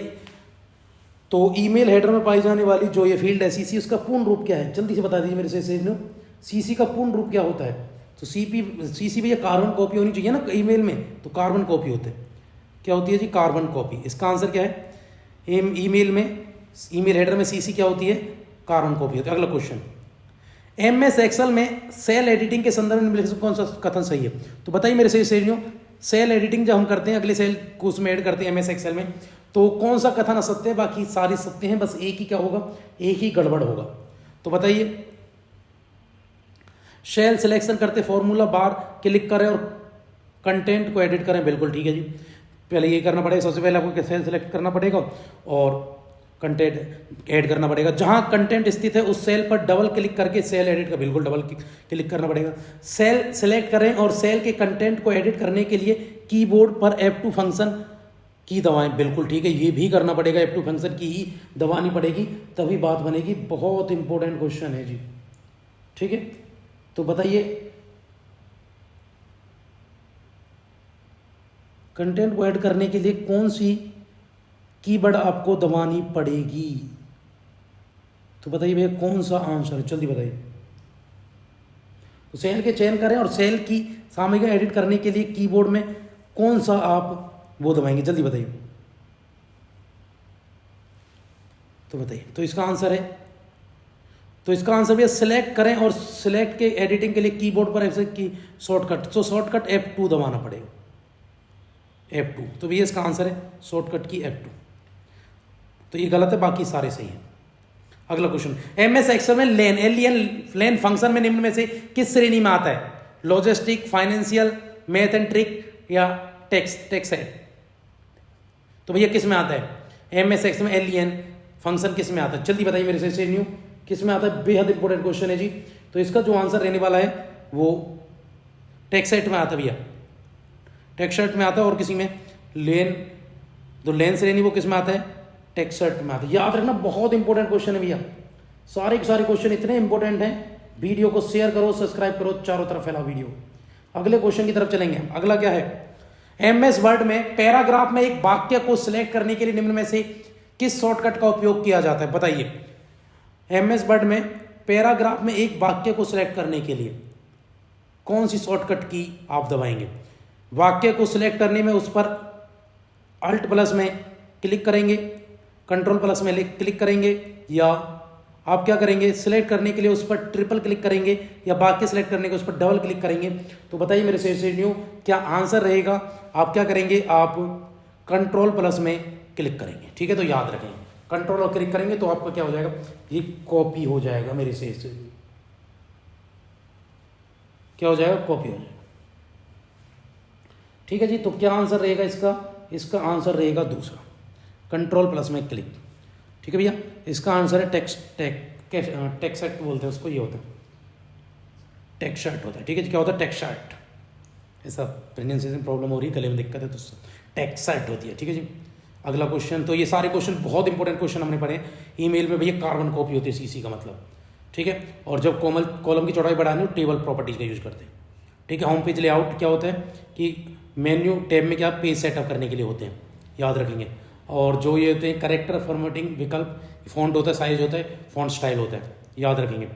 तो ईमेल हेडर में पाई जाने वाली जो ये फील्ड है सीसी, उसका पूर्ण रूप क्या है? जल्दी से बता दीजिए मेरे से। सीसी का पूर्ण रूप क्या होता है? तो सीसी भैया कार्बन कॉपी होनी चाहिए ना ईमेल में, तो कार्बन कॉपी होते हैं। क्या होती है जी? Carbon copy. इसका आंसर क्या है? ईमेल में, ईमेल हेडर में सीसी क्या होती है? कार्बन कॉपी होती है। अगला क्वेश्चन, एमएस एक्सेल में सेल एडिटिंग के संदर्भ में निम्नलिखित कौन सा कथन सही है? तो बताइए मेरे से सेल एडिटिंग जब हम करते हैं, अगले सेल को उसमें ऐड करते हैं एमएस एक्सेल में, तो कौन सा कथन असत्य है? बाकी सारे सत्य हैं, बस एक ही क्या होगा? एक ही गड़बड़ होगा। तो बताइए, सेल सिलेक्शन करते फॉर्मूला बार क्लिक करें और कंटेंट को एडिट करें। बिल्कुल ठीक है जी। पहले ये करना पड़ेगा, सबसे पहले आपको सेल सिलेक्ट करना पड़ेगा और कंटेंट ऐड करना पड़ेगा। जहां कंटेंट स्थित है उस सेल पर डबल क्लिक करके सेल एडिट का बिल्कुल डबल क्लिक करना पड़ेगा। सेल सिलेक्ट करें और सेल के कंटेंट को एडिट करने के लिए कीबोर्ड पर F2 फंक्शन की दबाएं। बिल्कुल ठीक है, ये भी करना पड़ेगा, F2 फंक्शन की ही दबानी पड़ेगी, तभी बात बनेगी। बहुत इंपॉर्टेंट क्वेश्चन है जी, ठीक है। तो बताइए, कंटेंट को ऐड करने के लिए कौन सी कीवर्ड आपको दबानी पड़ेगी? तो बताइए भैया कौन सा आंसर है? जल्दी बताइए। तो सेल के चयन करें और सेल की सामग्री एडिट करने के लिए कीबोर्ड में कौन सा आप वो दबाएंगे? जल्दी बताइए। तो बताइए, तो इसका आंसर है, तो इसका आंसर भैया सिलेक्ट करें और सिलेक्ट के एडिटिंग के लिए कीबोर्ड पर ऐसे की शॉर्टकट, तो शॉर्टकट F2 दबाना पड़ेगा, F2। तो भैया इसका आंसर है शॉर्टकट की F2। तो ये गलत है, बाकी सारे सही हैं। अगला क्वेश्चन, एमएस एक्सेल में लेन फंक्शन में निम्न में से किस श्रेणी में आता है? Logistic, financial, math and trick या टेक्स है? तो भैया किस में आता है? एमएस एक्सेल में एलियन फंक्शन किस में आता है? जल्दी बताइए मेरे से न्यू किस में आता है? बेहद इंपॉर्टेंट क्वेश्चन है जी। तो इसका जो आंसर रहने वाला है वो टेक्सेट में आता है भैया, टेक्सेट में आता है। और किसी में लेन, जो लेन श्रेणी वो किस में आता है? टेक्सट में आता है। याद रखना बहुत इंपॉर्टेंट क्वेश्चन है भैया, सारे के सारे क्वेश्चन इतने इंपॉर्टेंट हैं। वीडियो को शेयर करो, सब्सक्राइब करो, चारों तरफ फैलाओ वीडियो। अगले क्वेश्चन की तरफ चलेंगे। अगला क्या है, एमएस वर्ड में पैराग्राफ में एक वाक्य को सिलेक्ट करने के लिए निम्न में से किस शॉर्टकट का उपयोग किया जाता है, बताइए। एमएस वर्ड में पैराग्राफ में एक वाक्य को सिलेक्ट करने के लिए कौन सी शॉर्टकट की आप दबाएंगे। वाक्य को सिलेक्ट करने में उस पर अल्ट प्लस में क्लिक करेंगे, कंट्रोल प्लस में क्लिक करेंगे, या आप क्या करेंगे, सिलेक्ट करने के लिए उस पर ट्रिपल क्लिक करेंगे, या वाक्य सिलेक्ट करने के उस पर डबल क्लिक करेंगे। तो बताइए मेरे से न्यू क्या आंसर रहेगा। आप क्या करेंगे, आप कंट्रोल प्लस में क्लिक करेंगे। ठीक है, तो याद रखें कंट्रोल और क्लिक करेंगे तो आपका क्या हो जाएगा, ये कॉपी हो जाएगा मेरे से क्या हो जाएगा, कॉपी हो जाएगा। ठीक है जी, तो क्या आंसर रहेगा इसका आंसर रहेगा दूसरा, कंट्रोल प्लस में क्लिक। ठीक है भैया, इसका आंसर है टेक्सट बोलते हैं उसको, ये होता है टेक्सट होता है। ठीक है जी, क्या होता है, टेक्सट। ऐसा प्रोनाउंसिएशन प्रॉब्लम हो रही है, गले में दिक्कत है तो टेक्सट होती है। ठीक है जी, अगला क्वेश्चन। तो ये सारे क्वेश्चन बहुत इंपॉर्टेंट क्वेश्चन हमने पढ़े। ईमेल में भैया कार्बन कॉपी होती है सीसी का मतलब। ठीक है, और जब कॉलम की चौड़ाई बढ़ानी हो टेबल प्रॉपर्टीज का यूज करते हैं। ठीक है, होम पेज लेआउट क्या होता है कि मेन्यू टैब में क्या पेज सेटअप करने के लिए होते हैं, याद रखेंगे। और जो ये होते हैं करेक्टर फॉर्मेटिंग विकल्प, फॉन्ट होता है, साइज होता है, फॉन्ट स्टाइल होता है, याद रखेंगे।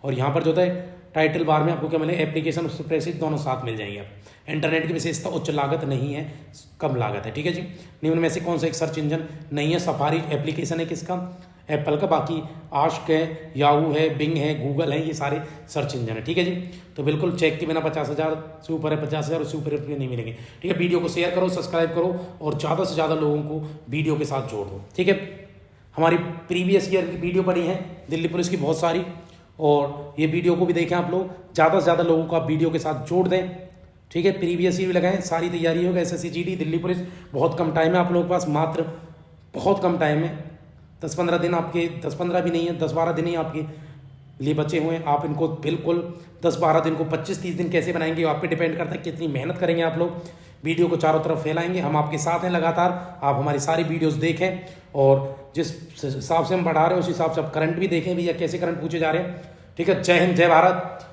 और यहाँ पर जो होता है टाइटल बार में आपको क्या मिले, एप्लीकेशन और स्प्रेडशीट दोनों साथ मिल जाएंगे। आप इंटरनेट की विशेषता उच्च लागत नहीं है, कम लागत है। ठीक है जी, निम्न में से कौन सा एक सर्च इंजन नहीं है, सफारी एप्लीकेशन है किसका, एप्पल का। बाकी आस्क है, याहू है, बिंग है, गूगल है, ये सारे सर्च इंजन है। ठीक है जी, तो बिल्कुल चेक के बिना 50,000 से ऊपर है, 50,000 उससे ऊपर रुपये नहीं मिलेंगे। ठीक है, वीडियो को शेयर करो, सब्सक्राइब करो और ज़्यादा से ज़्यादा लोगों को वीडियो के साथ जोड़ दो। ठीक है, हमारी प्रीवियस ईयर की वीडियो पड़ी है दिल्ली पुलिस की बहुत सारी, और ये वीडियो को भी देखें आप लोग, ज़्यादा से ज़्यादा लोगों को आप वीडियो के साथ जोड़ दें। ठीक है, प्रीवियस ईयर भी लगाएं, सारी तैयारी होगा। SSC GD दिल्ली पुलिस, बहुत कम टाइम है आप लोगों के पास, मात्र बहुत कम टाइम है, 10-15 दिन आपके, 10-15 भी नहीं है, 10-12 दिन ही आपके लिए बचे हुए हैं। आप इनको बिल्कुल 10-12 दिन को 25-30 दिन कैसे बनाएंगे, आप पे डिपेंड करता है कितनी मेहनत करेंगे आप लोग। वीडियो को चारों तरफ फैलाएंगे, हम आपके साथ हैं लगातार। आप हमारी सारी वीडियोस देखें और जिस हिसाब से हम बढ़ा रहे हैं उस हिसाब से आप करंट भी देखें भैया कैसे करंट पूछे जा रहे हैं। ठीक है, जय हिंद, जय भारत।